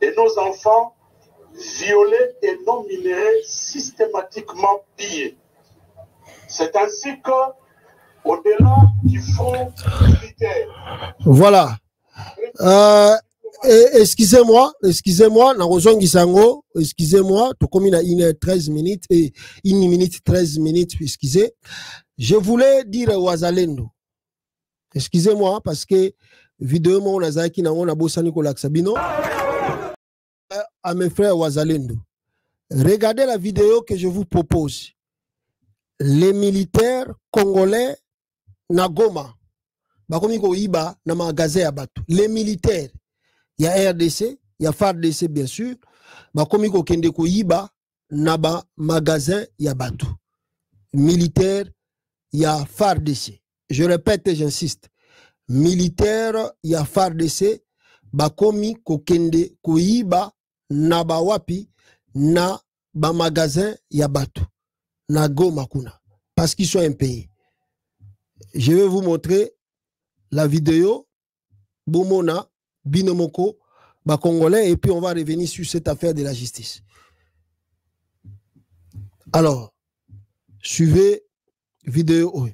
et nos enfants violés et non minérés systématiquement pillés. C'est ainsi que, au-delà du front militaire. Voilà. Excusez-moi, excusez-moi, tout comme il a 1h13 minutes et 1 minute 13 minutes, excusez. Je voulais dire Wazalendo. Excusez-moi, parce que vidéo mon azaki na on a bossani ko laksabino à mes frères Wazalendo. Regardez la vidéo que je vous propose. Les militaires congolais na Goma bakomi ko iba na magasin ya bato. Les militaires, il y a RDC, il y a FARDC bien sûr, bakomi ko kende ko iba na ba magasin ya bato. Militaire, il y a FARDC. Je répète et j'insiste. Militaire, il y a FARDC, bakomi ko kende ko iba na ba wapi na ba magasin ya bato. Na Goma kuna. Parce qu'ils sont impayés. Je vais vous montrer la vidéo. Bomona, Binomoko, Congolais, et puis on va revenir sur cette affaire de la justice. Alors, suivez vidéo. Oui.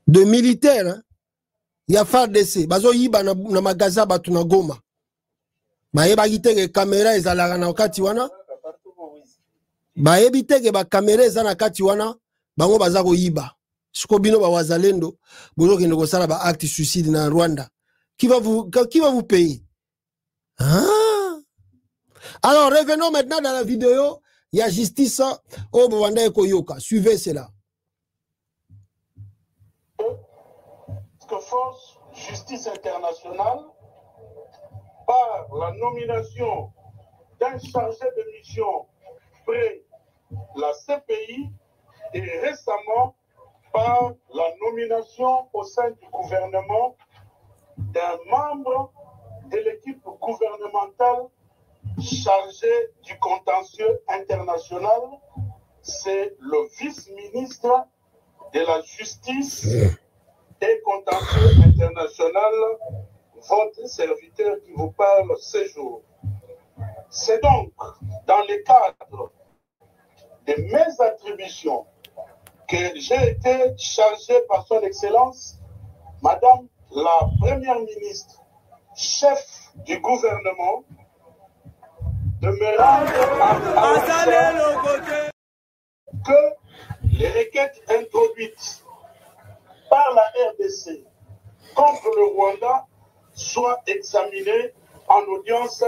De militaires, hein? Il y a FARDC. Bazo yiba na magaza batu na Goma. Bayeba kitege kamera ezalaka na wakati wana. Bayebi tege ba kamera eza na kati wana, bango baza ko yiba. Siko bino ba wazalendo, bozo kende ko sala ba acte suicide na Rwanda. Qui va vous payer? Ah. Alors revenons maintenant dans la vidéo. Il y a justice au Rwanda et Koyoka. Suivez cela. Force Justice Internationale, par la nomination d'un chargé de mission près la CPI et récemment par la nomination au sein du gouvernement d'un membre de l'équipe gouvernementale chargé du contentieux international, c'est le vice-ministre de la Justice et contentieux international, votre serviteur qui vous parle ce jour. C'est donc dans le cadre de mes attributions que j'ai été chargé par son Excellence, Madame la Première ministre, chef du gouvernement, de me rendre que les requêtes introduites par la RDC contre le Rwanda soit examiné en audience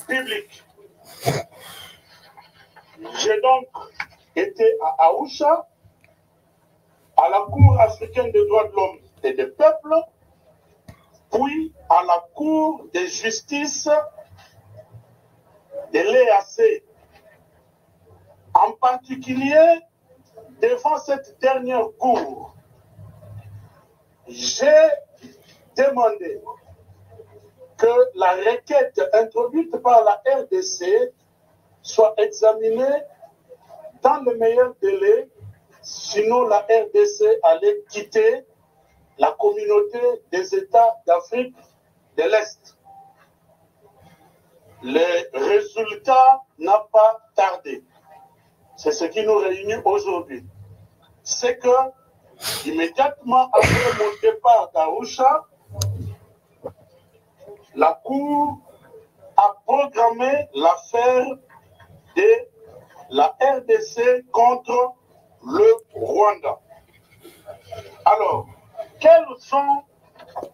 publique. J'ai donc été à Arusha, à la Cour africaine des droits de l'homme et des peuples, puis à la Cour de justice de l'EAC. En particulier, devant cette dernière cour, j'ai demandé que la requête introduite par la RDC soit examinée dans le meilleur délai, sinon la RDC allait quitter la communauté des États d'Afrique de l'Est. Le résultat n'a pas tardé. C'est ce qui nous réunit aujourd'hui. C'est que immédiatement après mon départ d'Arusha, la Cour a programmé l'affaire de la RDC contre le Rwanda. Alors, quelles sont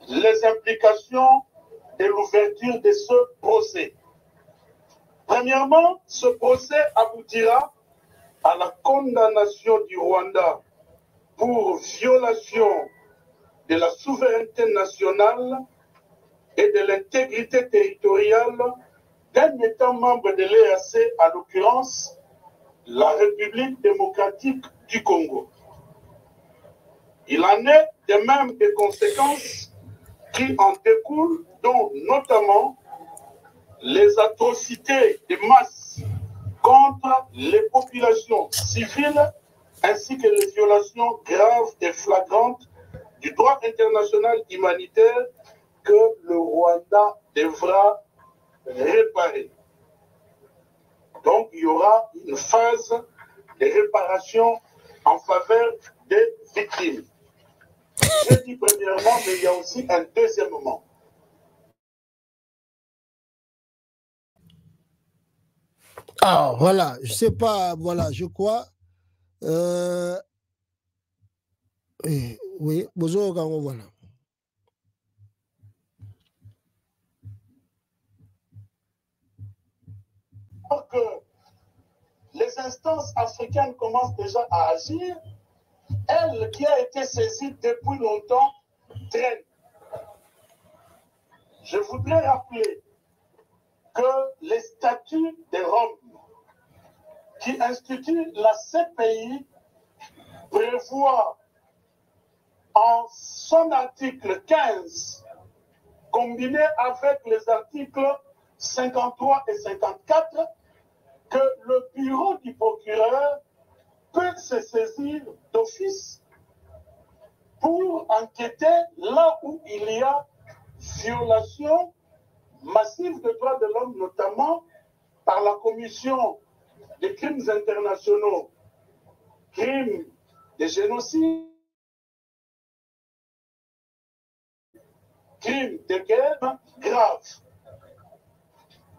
les implications de l'ouverture de ce procès? Premièrement, ce procès aboutira à la condamnation du Rwanda pour violation de la souveraineté nationale et de l'intégrité territoriale d'un État membre de l'EAC, à l'occurrence la République démocratique du Congo. Il en est de même des conséquences qui en découlent, dont notamment les atrocités de masse contre les populations civiles ainsi que les violations graves et flagrantes du droit international humanitaire que le Rwanda devra réparer. Donc, il y aura une phase de réparation en faveur des victimes. Je dis premièrement, mais il y a aussi un deuxième moment. Ah, voilà, je sais pas, voilà, je crois. Oui, bonjour, voilà. Alors que les instances africaines commencent déjà à agir, elle qui a été saisie depuis longtemps traîne. Je voudrais rappeler que les statuts de Rome qui instituent la CPI prévoient en son article 15, combiné avec les articles 53 et 54, que le bureau du procureur peut se saisir d'office pour enquêter là où il y a violation massive des droits de l'homme, notamment par la commission des crimes internationaux, crimes de génocide, crimes de guerre graves.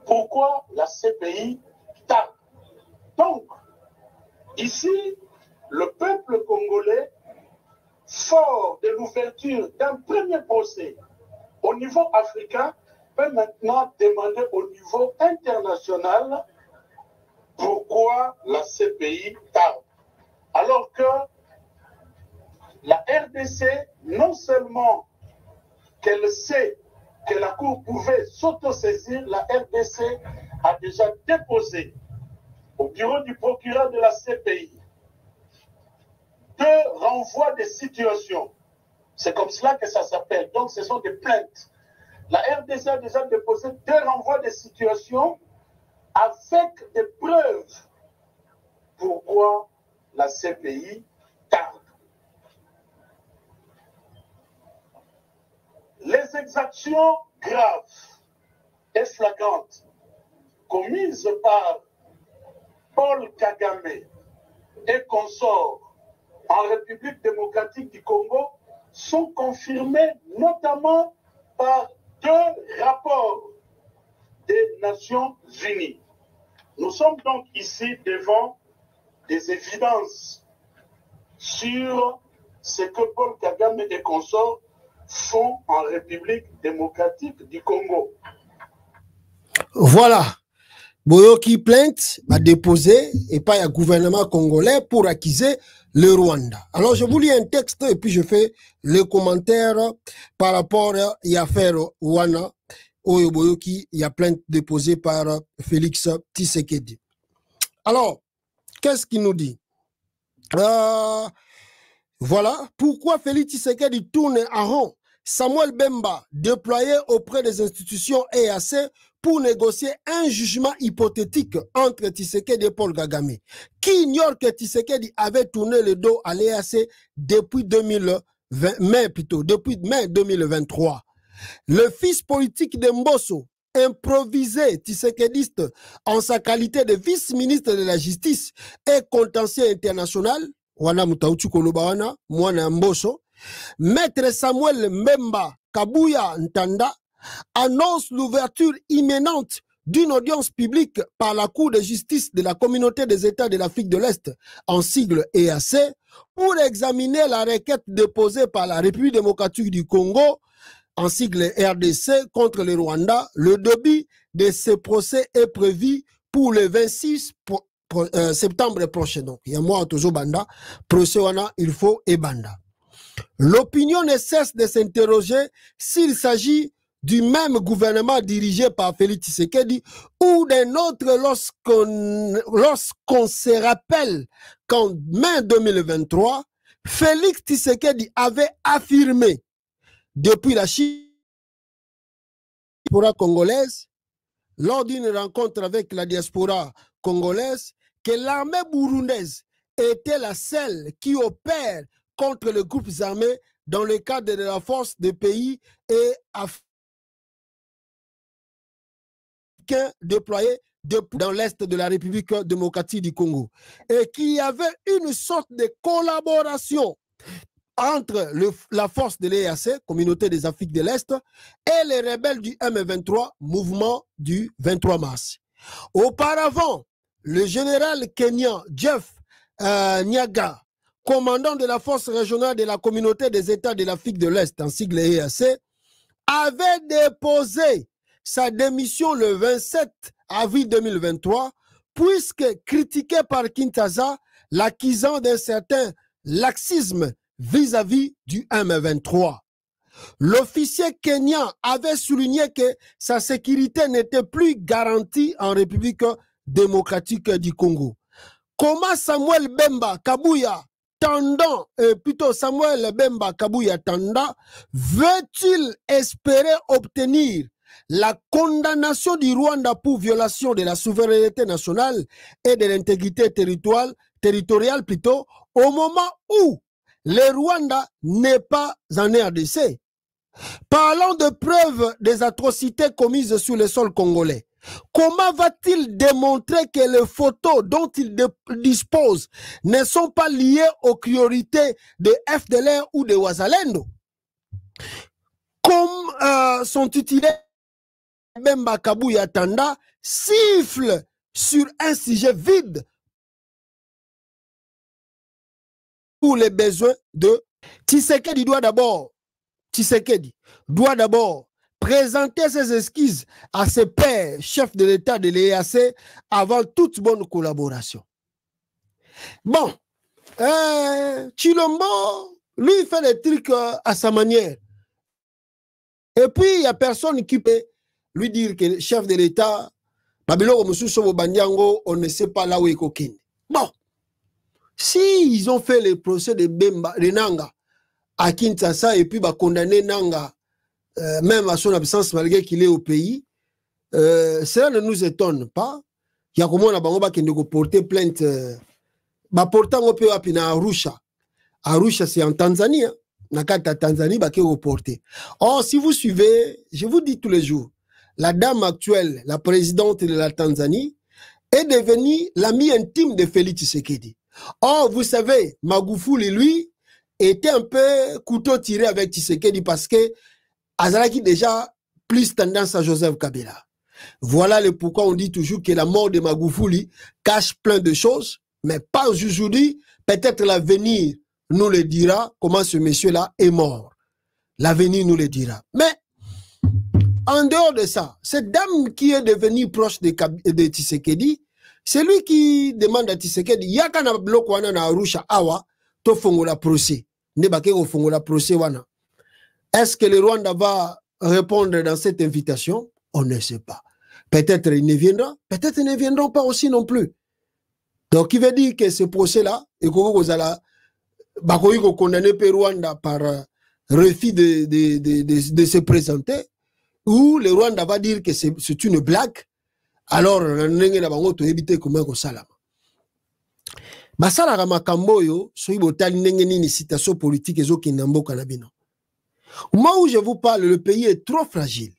Pourquoi la CPI tarde? Donc, ici, le peuple congolais, fort de l'ouverture d'un premier procès au niveau africain, peut maintenant demander au niveau international pourquoi la CPI tarde. Alors que la RDC, non seulement qu'elle sait que la Cour pouvait s'autosaisir, la RDC a déjà déposé au bureau du procureur de la CPI 2 renvois de situation. C'est comme cela que ça s'appelle. Donc, ce sont des plaintes. La RDC a déjà déposé 2 renvois de situation avec des preuves. Pourquoi la CPI tarde? Les exactions graves et flagrantes commises par Paul Kagame et consorts en République démocratique du Congo sont confirmées notamment par 2 rapports des Nations Unies. Nous sommes donc ici devant des évidences sur ce que Paul Kagame et consorts font en République démocratique du Congo. Voilà. Boyoki plainte a déposé et pas un gouvernement congolais pour accuser le Rwanda. Alors je vous lis un texte et puis je fais le commentaire par rapport à l'affaire Rwanda. Boyoki, il y a plainte déposée par Félix Tshisekedi. Alors, qu'est-ce qu'il nous dit? Voilà pourquoi Félix Tshisekedi tourne en rond. Samuel Bemba, déployé auprès des institutions EAC pour négocier un jugement hypothétique entre Tshisekedi et Paul Kagame, qui ignore que Tshisekedi avait tourné le dos à l'EAC depuis depuis mai 2023. Le fils politique de Mbosso, improvisé tshisekediste en sa qualité de vice-ministre de la Justice et contentieux international, wana mutauchi koloba wana mwana Mbosso, Maître Samuel Mbemba Kabuya Ntanda annonce l'ouverture imminente d'une audience publique par la Cour de justice de la Communauté des États de l'Afrique de l'Est, en sigle EAC, pour examiner la requête déposée par la République démocratique du Congo, en sigle RDC, contre le Rwanda. Le début de ce procès est prévu pour le 26 septembre prochain. Donc, il y a moi, toujours Banda, procès wana, il faut et Banda. L'opinion ne cesse de s'interroger s'il s'agit du même gouvernement dirigé par Félix Tshisekedi ou d'un autre lorsqu'on se rappelle qu'en mai 2023, Félix Tshisekedi avait affirmé depuis la Chine congolaise, lors d'une rencontre avec la diaspora congolaise, que l'armée burundaise était la seule qui opère contre les groupes armés dans le cadre de la force des pays et africains déployés dans l'est de la République démocratique du Congo, et qu'il y avait une sorte de collaboration entre la force de l'EAC, Communauté des Afriques de l'Est, et les rebelles du M23, mouvement du 23 mars. Auparavant, le général kenyan Jeff Nyaga, commandant de la force régionale de la Communauté des États de l'Afrique de l'Est, en sigle EAC, avait déposé sa démission le 27 avril 2023, puisque critiqué par Kinshasa, l'accusant d'un certain laxisme vis-à-vis du M23. L'officier kenyan avait souligné que sa sécurité n'était plus garantie en République démocratique du Congo. Comment Samuel Bemba Kabuya Tanda, plutôt Samuel Bemba Kabuya Tanda, veut-il espérer obtenir la condamnation du Rwanda pour violation de la souveraineté nationale et de l'intégrité territoriale plutôt, au moment où le Rwanda n'est pas en RDC? Parlant de preuves des atrocités commises sur le sol congolais, comment va-t-il démontrer que les photos dont il dispose ne sont pas liées aux priorités de FDLR ou de Wazalendo? Comme son titulaire Bemba Kabuya Tanda siffle sur un sujet vide pour les besoins de Tshisekedi doit d'abord présenter ses excuses à ses pairs, chefs de l'État de l'EAC, avant toute bonne collaboration. Bon, Chilombo, lui, il fait des trucs à sa manière. Et puis, il n'y a personne qui peut lui dire que le chef de l'État, on ne sait pas là où il coquine. Bon, si ils ont fait le procès de Bemba, de Nanga, à Kinshasa, et puis condamner Nanga, même à son absence, malgré qu'il est au pays, cela ne nous étonne pas. Il y a comment on a porté plainte, portant au pays à Arusha. Arusha, c'est en Tanzanie. Nakata Tanzanie, qui reporté. Or, si vous suivez, je vous dis tous les jours, la dame actuelle, la présidente de la Tanzanie, est devenue l'amie intime de Félix Tshisekedi. Or, vous savez, Magufuli, lui, était un peu couteau tiré avec Tshisekedi parce que Azalaki déjà plus tendance à Joseph Kabila. Voilà le pourquoi on dit toujours que la mort de Magufuli cache plein de choses, mais pas aujourd'hui. Peut-être l'avenir nous le dira comment ce monsieur-là est mort. L'avenir nous le dira. Mais en dehors de ça, cette dame qui est devenue proche de Tshisekedi, c'est lui qui demande à Tshisekedi, yakana bloko wana na Arusha awa to fongola procès. Est-ce que le Rwanda va répondre dans cette invitation? On ne sait pas. Peut-être il ne viendra, peut-être ils ne viendront pas aussi non plus. Donc il veut dire que ce procès-là, et que vous allez condamner le Rwanda par refus de se présenter, ou le Rwanda va dire que c'est une blague, alors on va éviter comment ça là. Basala makambo yo soyi botali ndenge nini citation politique ezo kinambo kanabino. Moi où je vous parle, le pays est trop fragile.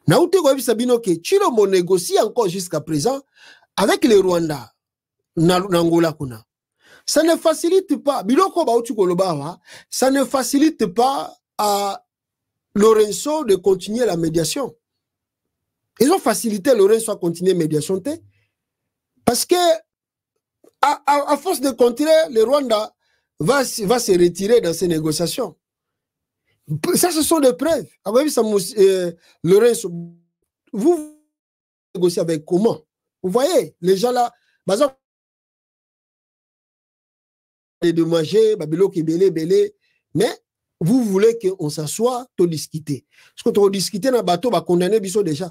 Na ute ko bisabino ke Chilombo négocie encore jusqu'à présent avec le Rwanda na Angola kuna. Ça ne facilite pas biloko ba uti koloba, ça ne facilite pas à Lorenzo de continuer la médiation. Ils ont facilité Lorenzo à continuer la médiation parce que à force de continuer, le Rwanda va se retirer dans ces négociations. Ça, ce sont des preuves. Lorenzo, vous négociez avec comment? Vous voyez, les gens là, dédommagés, mais vous voulez qu'on s'assoie, pour discuter. Parce que pour discuter dans le bateau, va condamner Bisso déjà.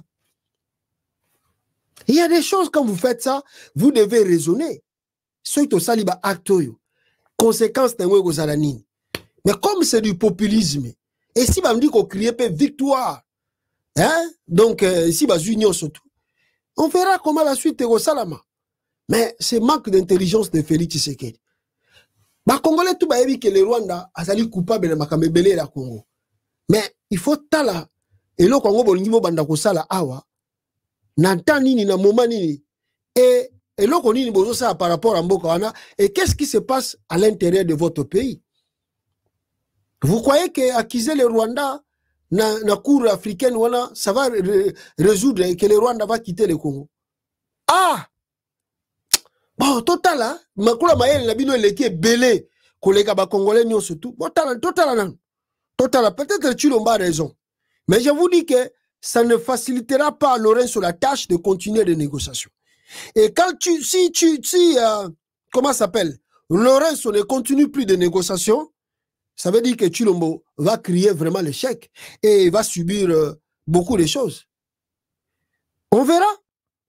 Il y a des choses, quand vous faites ça, vous devez raisonner. Soito saliba acte yo. conséquence de nini. Mais comme c'est du populisme, et si on dit qu'on crie victoire, hein? Donc ici union surtout, on verra comment la suite est au Salama. Mais c'est manque d'intelligence de Félix Tshisekedi. Les Congolais tout baébi que le Rwanda a sali coupable de makambebele la Congo. Mais il faut tala et le Congo bolingo banda ko sala awa na nini na moment nini et le konini bozo ça par rapport à mboka wana et qu'est-ce qui se passe à l'intérieur de votre pays? Vous croyez que accuser le Rwanda na cour africaine wana ça va résoudre et que le Rwanda va quitter le Congo? Ah! Bon, total, hein? Makula Mayel Nabino Leke belé, collègue ba Congolais nyon surtout. Total, peut-être tu n'as pas raison. Mais je vous dis que ça ne facilitera pas à Lorenzo la tâche de continuer les négociations. Et quand comment ça s'appelle? Lorenzo ne continue plus de négociations, ça veut dire que Chilombo va crier vraiment l'échec et il va subir beaucoup de choses. On verra.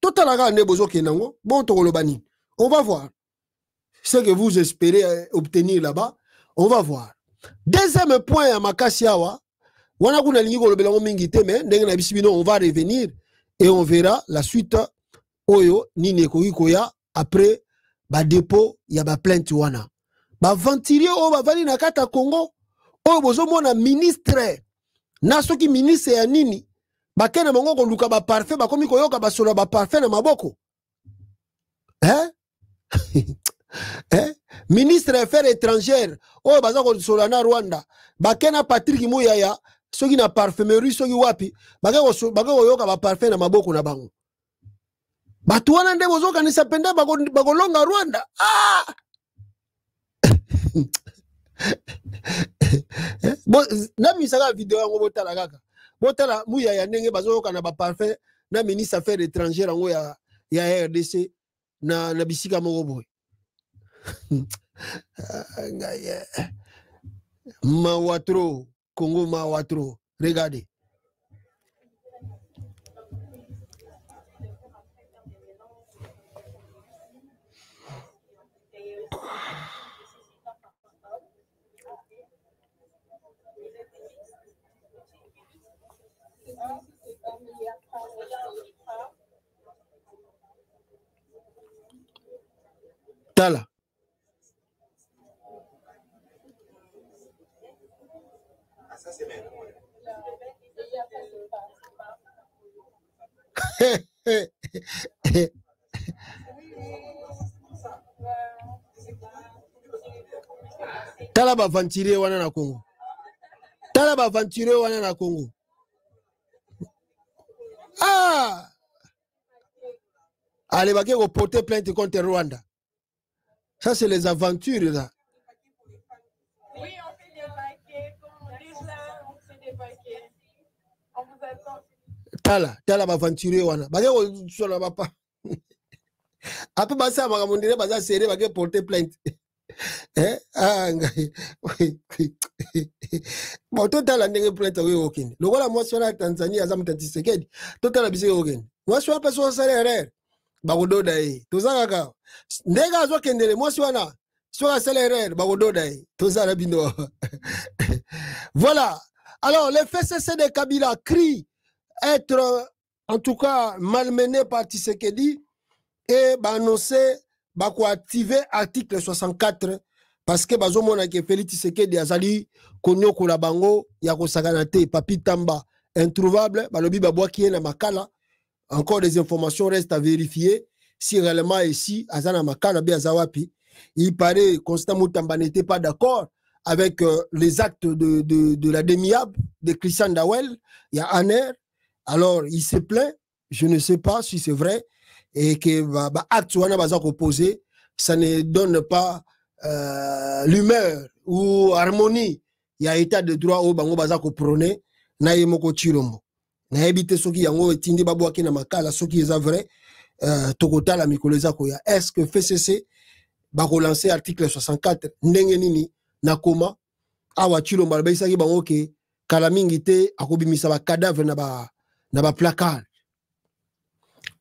Total, bon, on va voir. Ce que vous espérez obtenir là-bas, on va voir. Deuxième point à Makasiawa, on va revenir et on verra la suite. Oyo, Nine Koya, après, dépôt, il y a plainte wana. Ventilier, vali na kata Congo, bozo mona ministre, nasoki ministre ya nini, kena mongo ko luka parfait, komi koyoka solo parfait na maboko. Hein? Ministre des Affaires étrangères, baza ko solo na Rwanda, kena Patrick Muyaya, soki na parfumerie, soki wapi, bako yoka parfait na maboko na bango. Batuana nde bozo kanisa pende bakolonga Rwanda. Ah! Bon, na misaka vidéo yango botala kaka. Botala muya ya ndenge bazo kana ba parfait na ministre affaires étrangères yango ya RDC na bisika moko boy. Mawatro, Congo Mawatro. Regardez. Tala. Tala ba ventilier wana na Congo. Tala ba ventilier wana na Congo. Ah! Allez, va porter plainte contre Rwanda. Ça, c'est les aventures là. Oui, on fait des paquets. Quand on dit là, on fait des paquets. On vous attend. Tala ba ventilier wana. Ba ko sola ba pa. Après ba ça ba mondire ba za serré ba porter plainte. Eh? Ah, bon, total a ndenge plainte oui aucune. Le voilà moi sur la Tanzanie azam Tshisekedi. Total a bisé aucune. Moi sur pas sur salaire. Ba ko doda yi. To za ka. Ndega zo kendele moi sur na. Sur la salaire ba ko doda yi. To za la bindo. Voilà. Alors les FCC de Kabila crient être en tout cas malmenés par Tshisekedi et annoncé bako activer article 64 parce que bazomona ke Félix Tshisekedi azali konyoko la bango ya kosakana te Papi Tamba introuvable balobi babwaki na makala. Encore des informations restent à vérifier si réellement ici azana makala bi azawapi. Il paraît Constant Mutamba n'était pas d'accord avec les actes de la demi-ab de Christian Dawel, il y a Aner. Alors il se plaint, je ne sais pas si c'est vrai et que acte wana baza opposé, ça ne donne pas l'humeur ou harmonie. Il y a état de droit au bango baza ko prôner na yemoko chirombo. Na ebite soki yango etindi babwaki na makala soki eza vrai tokota la mikoleza ko ya. Est-ce que FCC ba relancer article 64 ndenge nini na koma awa chirombo ba isaki bango ke kala mingi te akobimisa ba cadavre na ba placard.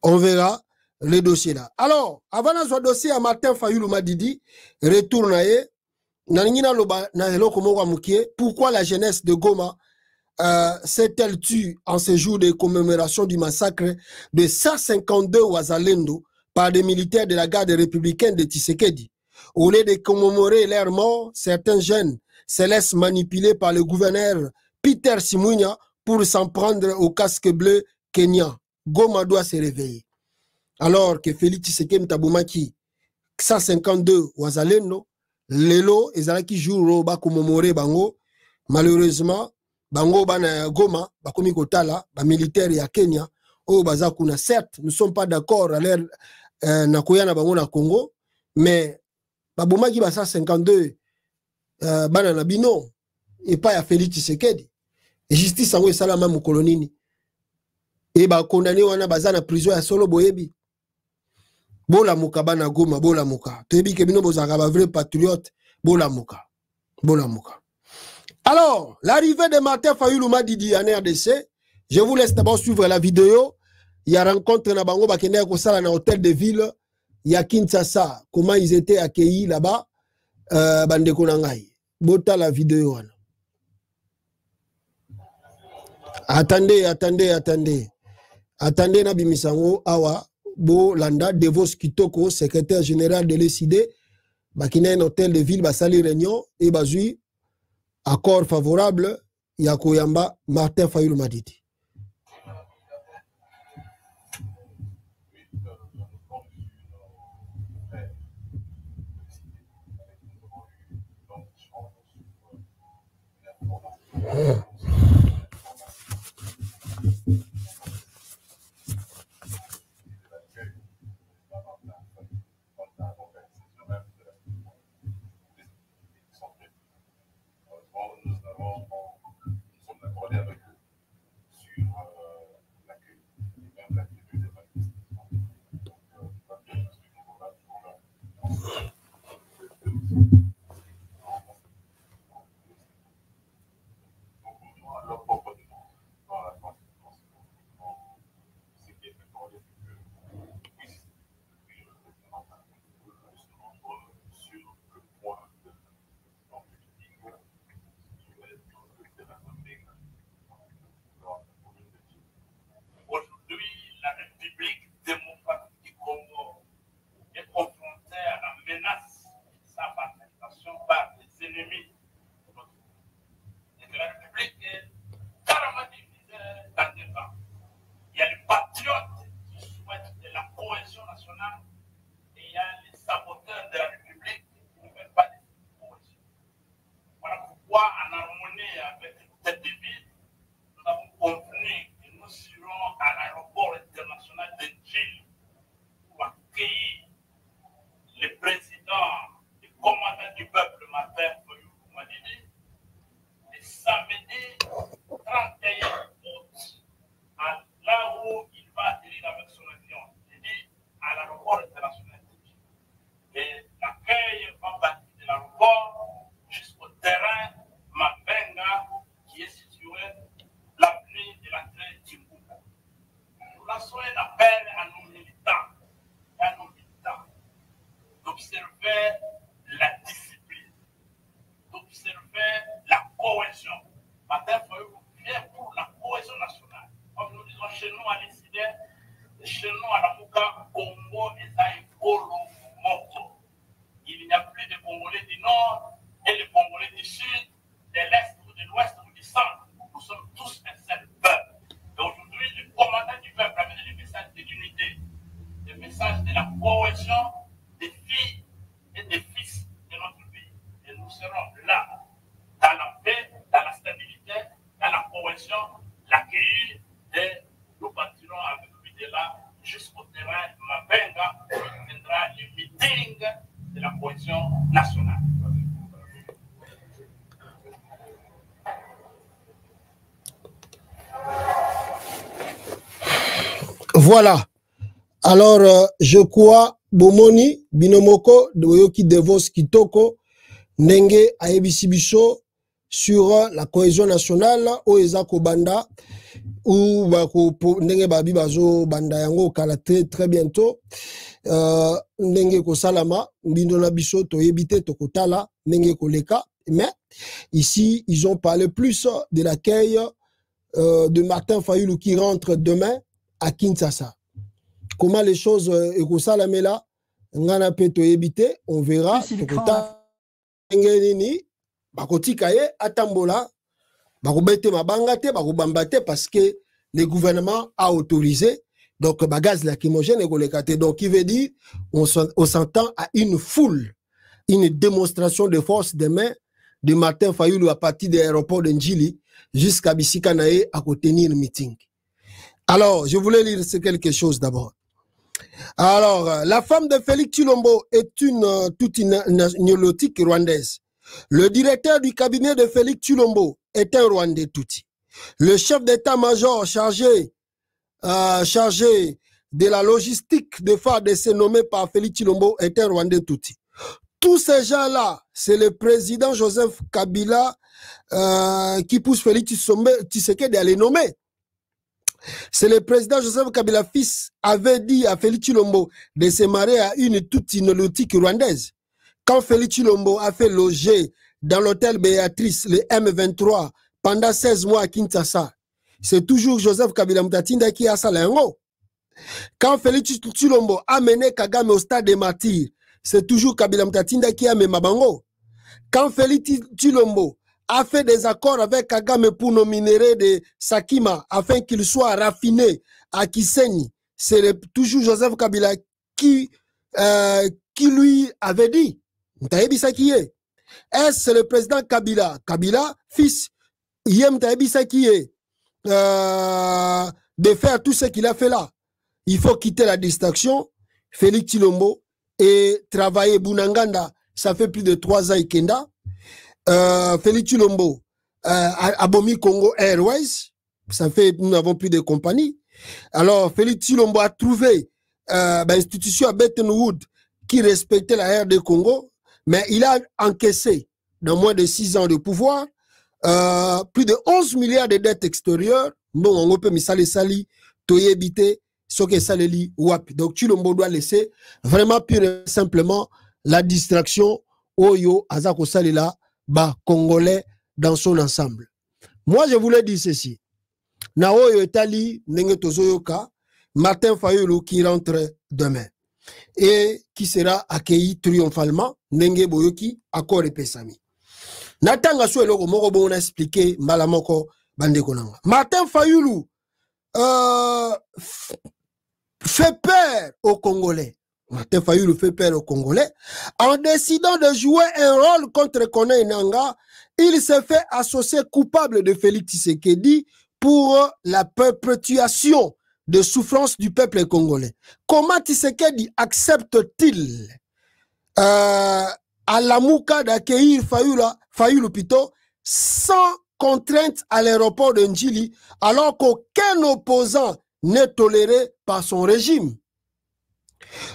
On verra le dossier là. Alors, avant de ce dossier à Martin Fayulu Madidi, retourne pourquoi la jeunesse de Goma s'est-elle tue en ce jour de commémoration du massacre de 152 Wazalendo par des militaires de la garde républicaine de Tshisekedi? Au lieu de commémorer leur mort, certains jeunes se laissent manipuler par le gouverneur Peter Simunya pour s'en prendre au casque bleu kenyan. Goma doit se réveiller. Alors que Félix Tshisekedi Taboumaki 152 Wazalendo, Lelo ezalaki jour ba commémorer bango, malheureusement bango bana Goma bakomi kotala ba militaire ya Kenya o bazakuna. Certes, nous ne sommes pas d'accord à l'air na koyana bango na Congo, mais babomaki ba 152 bana na bino et pas ya Félix Tshisekedi. Et justice ango esalama mu kolonini. Et ba condamné wana baza na prison ya solo boyebi. Bola muka bana Goma, bola muka. Tebi ke bino bozaka ba vrai patriote, bola muka. Bola muka. Alors, l'arrivée de Martin Fayulu Madidi en RDC, je vous laisse d'abord suivre la vidéo. Il y a rencontre na bango bakende ko sala na hôtel de ville ya Kinshasa, comment ils étaient accueillis là-bas bande ko ngai. Bota la vidéo wana. Attendez na bimisango awa bo landa Devos Kitoko, secrétaire général de l'ECD, bakine un hôtel de ville basali réunion et bazui accord favorable ya koyamba Martin Fayulu Madidi. Voilà. Alors, je crois, Bomoni, Binomoko, Doyoki Devos Kitoko, Nenge Aebisibiso, sur la cohésion nationale, Oezako Banda, ou Nenge Babi Bazo Banda Yango Kala très bientôt, Nenge Ko Salama, Bindona Biso, Toyebite Tokotala, Nenge Koleka. Mais ici, ils ont parlé plus de l'accueil de Martin Fayulu qui rentre demain à Kinshasa. Comment les choses ekosalamela ngana peto ebité, on verra. Nini bakotika ye atambola bakobete mabangate bakobambate parce que le gouvernement a autorisé donc bagaz lacrymogène et kolekate. Donc il veut dire on s'entend à une foule, une démonstration de force demain de Martin Fayulu à partir de l'aéroport de Njili jusqu'à Bisikanae à tenir le meeting. Alors, je voulais lire quelque chose d'abord. Alors, la femme de Félix Tshilombo est toute une néolotique rwandaise. Le directeur du cabinet de Félix Tshilombo est un Rwandais touti. Le chef d'état-major chargé de la logistique de FARDC nommé par Félix Tshilombo est un Rwandais touti. Tous ces gens-là, c'est le président Joseph Kabila qui pousse Félix Tshisekedi à les nommer. C'est le président Joseph Kabila fils avait dit à Félix Tshilombo de se marier à une toute néolotique rwandaise. Quand Félix Tshilombo a fait loger dans l'hôtel Béatrice, le M23, pendant 16 mois à Kinshasa, c'est toujours Joseph Kabila Mutatinda qui a ça l'engo. Quand Félix Tshilombo a mené Kagame au stade des martyrs, c'est toujours Kabila Mutatinda qui a mené Mabango. Quand Félix Tshilombo a fait des accords avec Kagame pour nos minéraux de Sakima afin qu'ils soient raffinés à Kisenyi, c'est toujours Joseph Kabila qui lui avait dit, est-ce le président Kabila, fils, Yem Taïbisa qui est de faire tout ce qu'il a fait là. Il faut quitter la distraction, Félix Tshilombo, et travailler Bunanganda, ça fait plus de 3 ans Ikenda. Félix Tshilombo a Bomi Congo Airways, ça fait, nous n'avons plus de compagnie. Alors, Félix Tshilombo a trouvé l'institution à Bretton Woods qui respectait la RD Congo, mais il a encaissé, dans moins de 6 ans de pouvoir, plus de 11 milliards de dettes extérieures. Bon, on peut misali sali, toyebite, soke saleli, wap. Donc, Tshilombo doit laisser vraiment pure et simplement la distraction Oyo Azako Salila, ba Congolais dans son ensemble. Moi, je voulais dire ceci. Na Oyo Etali, Nenge Tozoyoka, Martin Fayulu qui rentre demain et qui sera accueilli triomphalement, Nenge Boyoki, accord et Pesami. Natanga Soueloko Morobo, on a expliqué Malamoko Bandekonanga. Martin Fayulu fait peur aux Congolais. Martin Fayulu fait peur aux Congolais. En décidant de jouer un rôle contre Kone Nanga, il s'est fait associer coupable de Félix Tshisekedi pour la perpétuation de souffrance du peuple congolais. Comment Tshisekedi accepte-t-il à la Mouka d'accueillir Fayulu Pito sans contrainte à l'aéroport de Njili alors qu'aucun opposant n'est toléré par son régime?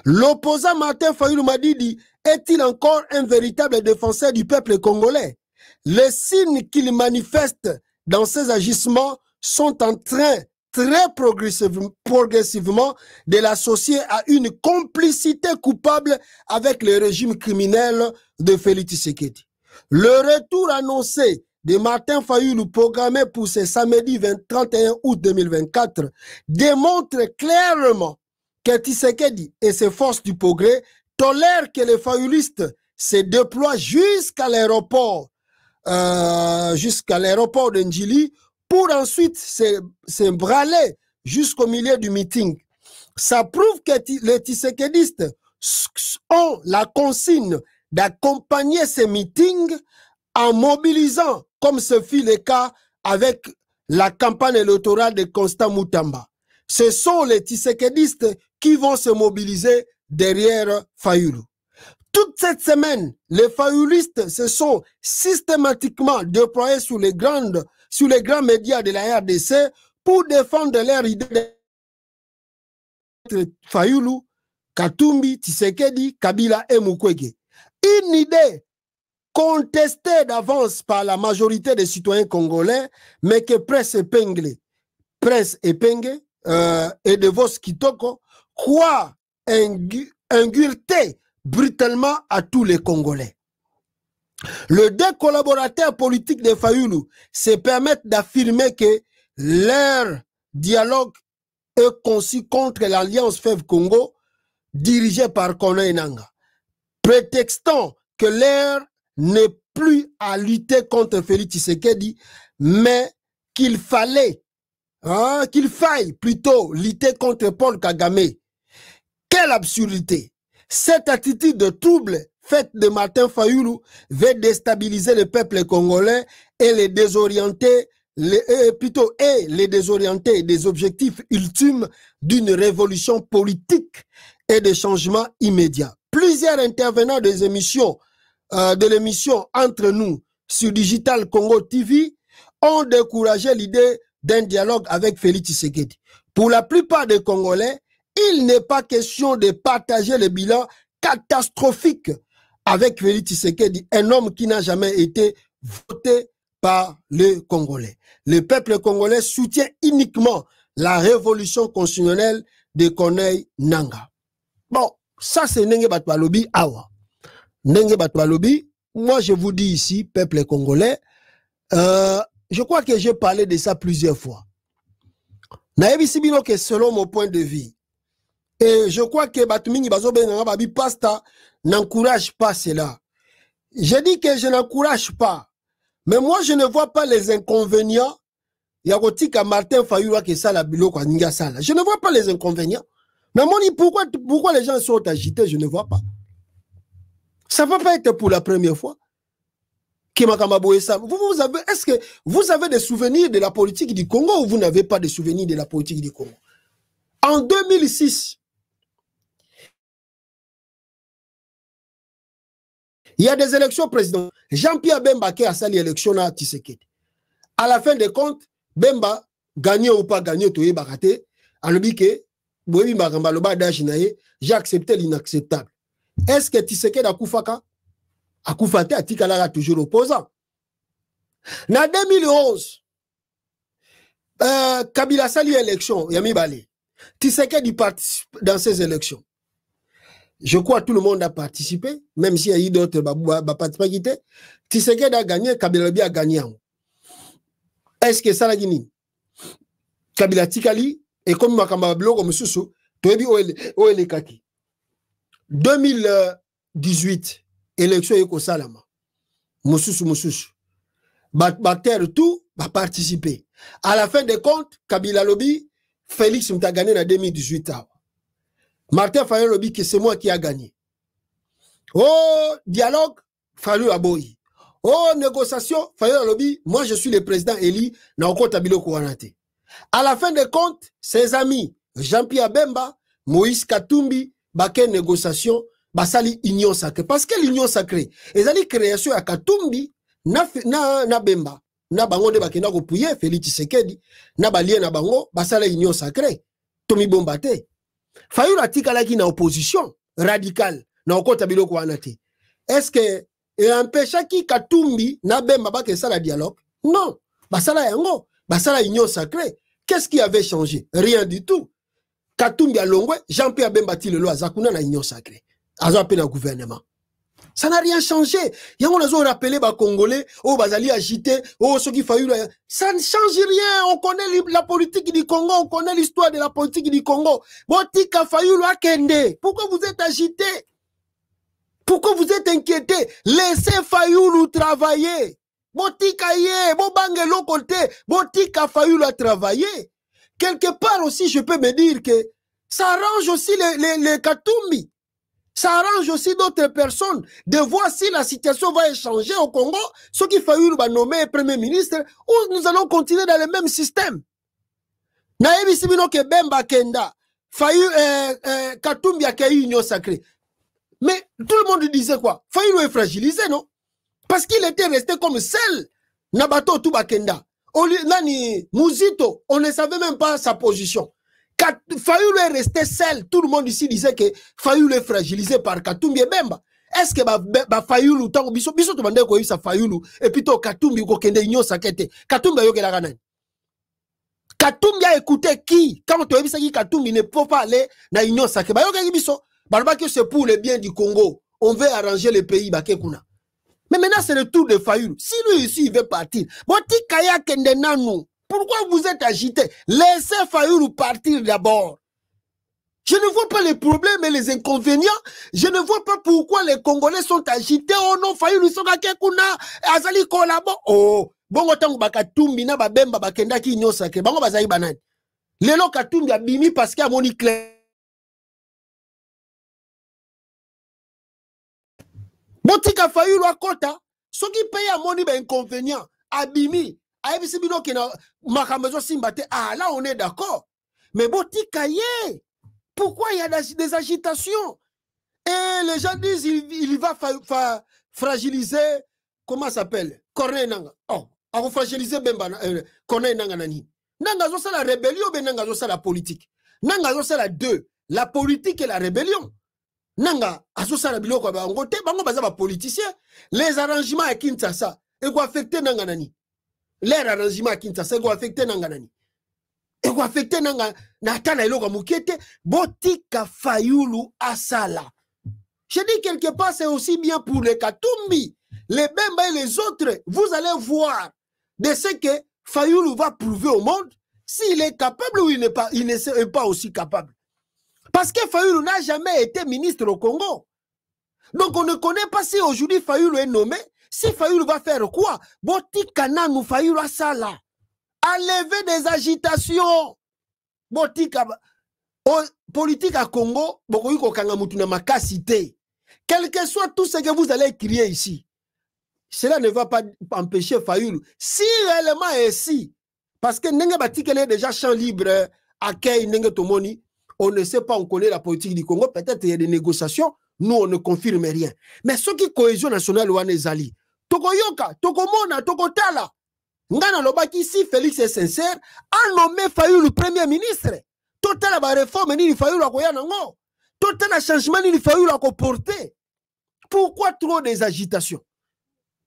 L'opposant Martin Fayulu Madidi est-il encore un véritable défenseur du peuple congolais? Les signes qu'il manifeste dans ses agissements sont en train très progressivement de l'associer à une complicité coupable avec le régime criminel de Félix Tshisekedi. Le retour annoncé de Martin Fayulu programmé pour ce samedi 31 août 2024 démontre clairement que Tshisekedi et ses forces du progrès tolèrent que les Fayulistes se déploient jusqu'à l'aéroport de Njili pour ensuite se brûler jusqu'au milieu du meeting. Ça prouve que les Tshisekedistes ont la consigne d'accompagner ces meetings en mobilisant, comme ce fut le cas avec la campagne électorale de Constant Moutamba. Ce sont les Tshisekedistes qui vont se mobiliser derrière Fayulu. Toute cette semaine, les Fayulistes se sont systématiquement déployés sur les grands médias de la RDC pour défendre leur idée de Fayulu, Katumbi, Tshisekedi, Kabila et Mukwege. Une idée contestée d'avance par la majorité des citoyens congolais, mais que Presse Epenge et De Vos Kitoko croient inculter brutalement à tous les Congolais. Les deux collaborateurs politiques de Fayulu se permettent d'affirmer que leur dialogue est conçu contre l'Alliance FEV Congo dirigée par Corneille Nangaa, prétextant que l'heure n'est plus à lutter contre Félix Tshisekedi, mais qu'il faille plutôt lutter contre Paul Kagame. Quelle absurdité! Cette attitude de trouble faite de Martin Fayulu veut déstabiliser le peuple congolais et les désorienter, les désorienter des objectifs ultimes d'une révolution politique et de changements immédiats. Plusieurs intervenants des émissions, de l'émission Entre nous sur Digital Congo TV ont découragé l'idée d'un dialogue avec Félix Tshisekedi. Pour la plupart des Congolais, il n'est pas question de partager le bilan catastrophique avec Félix Tshisekedi, un homme qui n'a jamais été voté par les Congolais. Le peuple congolais soutient uniquement la révolution constitutionnelle de Corneille Nangaa. Bon, ça c'est Ndenge Batwalobi Awa. Ndenge Batwalobi, moi je vous dis ici, peuple congolais, je crois que j'ai parlé de ça plusieurs fois. Que selon mon point de vue, et je crois que Batumingi Bazobe Babi Pasta n'encourage pas cela. Je dis que je n'encourage pas. Mais moi, je ne vois pas les inconvénients. Yagotika Martin Fayulu que ça la biloko ninga sala. Je ne vois pas les inconvénients. Mais moi, pourquoi les gens sont agités, je ne vois pas. Ça ne va pas être pour la première fois. Est-ce que vous avez des souvenirs de la politique du Congo ou vous n'avez pas de souvenirs de la politique du Congo? En 2006, il y a des élections présidentielles. Jean-Pierre Bemba qui a sali l'élection à Tshisekedi. À la fin des comptes, Bemba, gagné ou pas gagné, j'ai accepté l'inacceptable. Est-ce que Tshisekedi a Koufaka? A Koufate a Tikalara toujours opposant. En 2011, Kabila sali l'élection, Yami Bale. Tshisekedi participe dans ces élections. Je crois que tout le monde a participé, même s'il y a eu d'autres participants. Tshisekedi a gagné, Kabila a gagné. Est-ce que ça l'a gagné? Kabila Tikali, et comme Makamba Bloko Moussoussou, Toebi Oele Kaki. 2018, élection Eko Salama. Moussoussou. Bater tout, va participer. À la fin des comptes, Kabila Lobi, Félix m'a gagné en 2018. Martin Fayulu Lobi, que c'est moi qui a gagné. Oh, dialogue, Fayulu Aboyi. Oh, négociation, Fayulu Lobi, moi je suis le président Eli, na okota biloko wanate. À la fin des comptes, ses amis, Jean-Pierre Bemba, Moïse Katumbi, Baké négociation, Basali union sacrée. Parce que l'union sacrée, ils allaient création à Katumbi, na Bemba. Na bango de bakenda ko puye Félix Tshisekedi na balie na bango basala union sacrée Tomi Bombate Fayulu atikala ki na opposition radicale na okota biloko wana te. Est-ce que et empêcha ki Katumbi na Bemba ba ke sala dialogue? Non, basala yango basala union sacrée. Qu'est-ce qui avait changé? Rien du tout. Katumbi a longwe Jean-Pierre Bemba ti le loi zakuna na union sacrée azo appelé au gouvernement. Ça n'a rien changé. Il y a on rappelé les Congolais, oh Bazali agité, oh ce qui Fayulu. Ça ne change rien. On connaît la politique du Congo, on connaît l'histoire de la politique du Congo. Botika Fayulu akende. Pourquoi vous êtes agité? Pourquoi vous êtes inquiété? Laissez Fayulu travailler. Botika ye, bobange l'autre côté, botika Fayulu à travailler. Quelque part aussi, je peux me dire que ça arrange aussi les Katumbi. Ça arrange aussi d'autres personnes de voir si la situation va changer au Congo. Ce qui Fayulu va nommer Premier ministre, ou nous allons continuer dans le même système. Naebi Sibino ke Bemba Kenda, Fayulu Katumbi a créé une union sacrée. Mais tout le monde disait quoi? Fayulu est fragilisé, non? Parce qu'il était resté comme seul. Nabato Tuba Kenda. Nani Muzito, on ne savait même pas sa position. Fayulu est resté seul. Tout le monde ici disait que Fayulu est fragilisé par Katumbi et Bemba. Est-ce que Fayulu, biso to bande ko sa Fayulu et puis to Katumbi ko kende union sakete. Katumbi yo kelaka nani? Katumbi a écouté qui? Quand tu as vu ça qui Katumbi ne peut pas aller dans union sakete. Ba yo ke biso. Barba que c'est pour le bien du Congo. On veut arranger le pays bakekuna. Mais maintenant, c'est le tour de Fayulu. Si lui ici, il veut partir, pourquoi vous êtes agité? Laissez Fayulu partir d'abord. Je ne vois pas les problèmes et les inconvénients. Je ne vois pas pourquoi les Congolais sont agités. Oh non, Fayulu, Sokakekuna, Azali Kolabo. Oh, bon, autant que Bakatumbi, na Babemba, Bakenda ki nyosake. Bango Bazaï Banan. Lelo Katumbi a bimi parce qu'il y a mon clair. Botika Fayulu à Kota, ce qui paye à mon inconvénient, Abimi, Aibisibino qui n'a Makamezo Simbate, ah là on est d'accord. Mais Botika yé, pourquoi il y a des agitations? Et les gens disent il va fragiliser, comment ça s'appelle? Corneille Nanga. Oh, on va fragiliser Bemba, Corneille Nanga Nani. Nanga zo la rébellion, ben Nanga zo la politique. Nanga zo la deux, la politique et la rébellion. Nanga, asosala biloko ba ngote bango baza ba politicien. Les arrangements à Kinshasa, et quoi affecter Nanga Nani? Les arrangements à Kinshasa, et quoi affecter Nanga Nani? Et quoi affecter Nanga Natana iloko mukete Botika Fayulu asala. Je dis quelque part c'est aussi bien pour les Katumbi, les Bemba et les autres. Vous allez voir de ce que Fayulu va prouver au monde s'il est capable ou il n'est pas aussi capable. Parce que Fayulu n'a jamais été ministre au Congo. Donc on ne connaît pas si aujourd'hui Fayulu est nommé. Si Fayulu va faire quoi? Botika nanu Fayulu asala. Enlever des agitations. Botika politique à Congo, bokoyiko kangamutu na makasite. Quel que soit tout ce que vous allez crier ici, cela ne va pas empêcher Fayulu. Si réellement est si, parce que Nenge Batikele est déjà champ libre, accueil Nenge Tomoni, on ne sait pas, on connaît la politique du Congo, peut-être il y a des négociations, nous on ne confirme rien. Mais ce qui cohésion nationale ou anezali, Tokoyoka, Tokomona, Tokotala, Ngana Lobaki, si Félix est sincère, a nommé Fayulu premier ministre. Total la réforme ni Fayulu a koya nango. Total la changement ni Fayulu a porté. Pourquoi trop des agitations?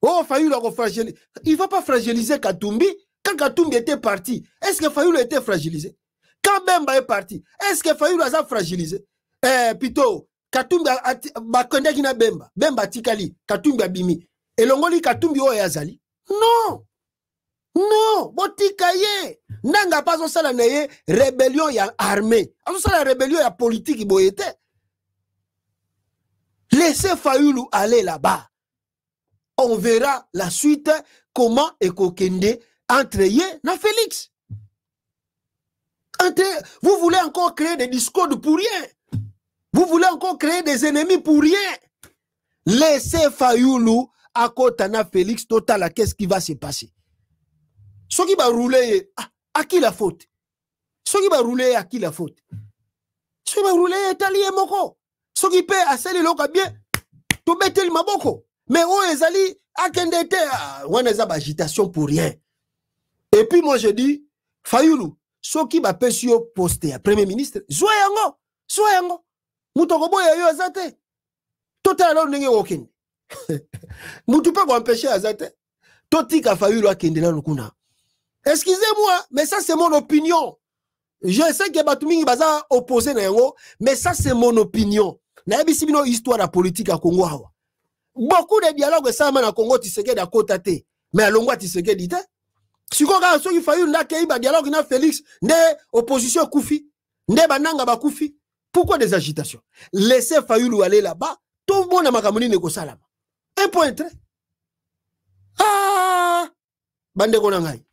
Oh, Fayulu a fragiliser. Il ne va pas fragiliser Katumbi. Quand Katumbi était parti, est-ce que Fayulu était fragilisé? Quand Bemba est parti, est-ce que Fayulu a fragilisé? Plutôt, Katumbi a bakondaki na Bemba. Bemba tikali, Katumbi a bimi. Et l'ongoli Katumbi o yazali. Non. Non, botika ye. Nanga pas osala na ye rébellion ya armée. Osala rébellion ya politique boyete. Laissez Fayulu aller là-bas. On verra la suite, comment Ekokende entre ye na Félix. Vous voulez encore créer des discours pour rien. Vous voulez encore créer des ennemis pour rien. Laissez Fayulu à côté na Félix total, qu'est-ce qui va se passer? Ce qui va rouler, à qui la faute? Ce qui va rouler, à qui la faute? Ce qui va rouler, Italie moko. Ce qui peut asseoir le bien, tout mettre le maboko. Mais on est allé à Kendete, on est à agitation pour rien. Et puis moi je dis, Fayulu, ce qui va passer au poste, Premier ministre, soyango. Mutokobo ya yo azate. Total alors n'enge aucun. Mutu pas empêcher azate. Totika Fayulu a kende na lukuna. Excusez-moi, mais ça c'est mon opinion. Je sais que Batumingi baza opposé na yango, mais ça c'est mon opinion. Na ebisi bino histoire la politique à Congo hawa. Beaucoup de dialogues ça na Congo Tshisekedi à côté te, mais à Longwa Tshisekedi te. Siko ka so ki Fayulu na kei ba dialogue na Félix, ne opposition kufi, ne bananga ba kufi. Pourquoi des agitations? Laissez Fayulu aller là-bas, tout le monde a makamoni neko salama. Un point très. Ah! Bande konangai.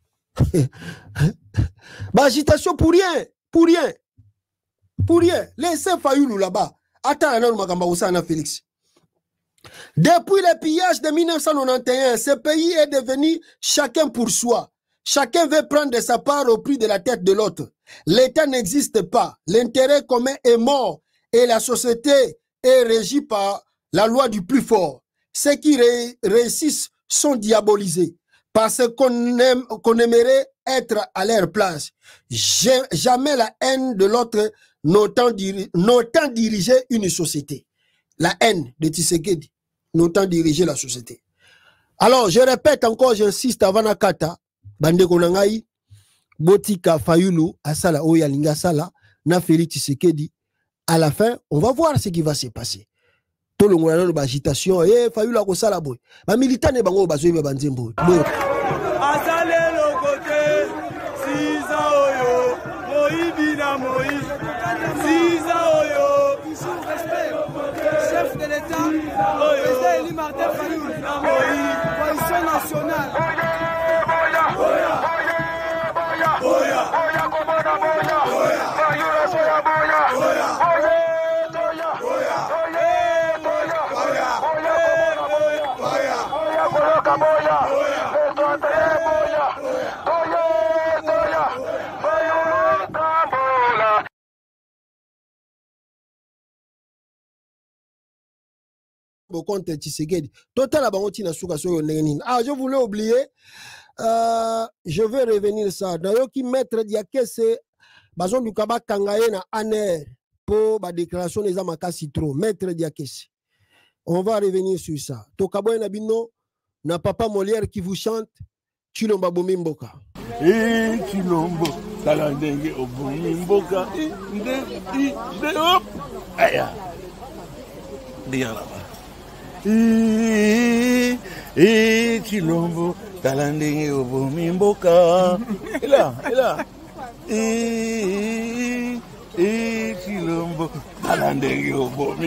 Agitation pour rien. Laissez Fayulu là-bas. Attends, Félix. Depuis le pillage de 1991, ce pays est devenu chacun pour soi. Chacun veut prendre sa part au prix de la tête de l'autre. L'État n'existe pas. L'intérêt commun est mort et la société est régie par la loi du plus fort. Ceux qui réussissent sont diabolisés. Parce qu'on aimerait être à leur place. Jamais la haine de l'autre n'autant diriger une société. La haine de Tshisekedi n'autant diriger la société. Alors, je répète encore, j'insiste avant Nakata, Bande Konangai, Botika Fayulu, Asala Oyalinga Sala, na Félix Tshisekedi. À la fin, on va voir ce qui va se passer. tout le monde ba agitation et Fayulu ko sala boy ba militant ne bango ba zoyeba banzembo boy azale le côté 6 ans oyo moibina moi 6 ans oyo respect chef de l'état président Eli Martin Fayulu coalition nationale compte Tshisekedi. Total à Bango Tina Souka Soyo Nenine. Ah, je voulais oublier. Je vais revenir ça. D'ailleurs, qui maître Diakese, Bazon du Kaba Kangaye na Aner pour la déclaration des Amaka Citro. Maître Diakese. On va revenir sur ça. Tokabo Nabino, na papa Molière qui vous chante Chilomba Bomimboka. Eh, Chilombo, Talandenge Obomimboka. Hop. Aya. Dia là-bas. Chilombo, Talandenge Obomimboka. Et là. Chilombo, Talandenge Obomimboka.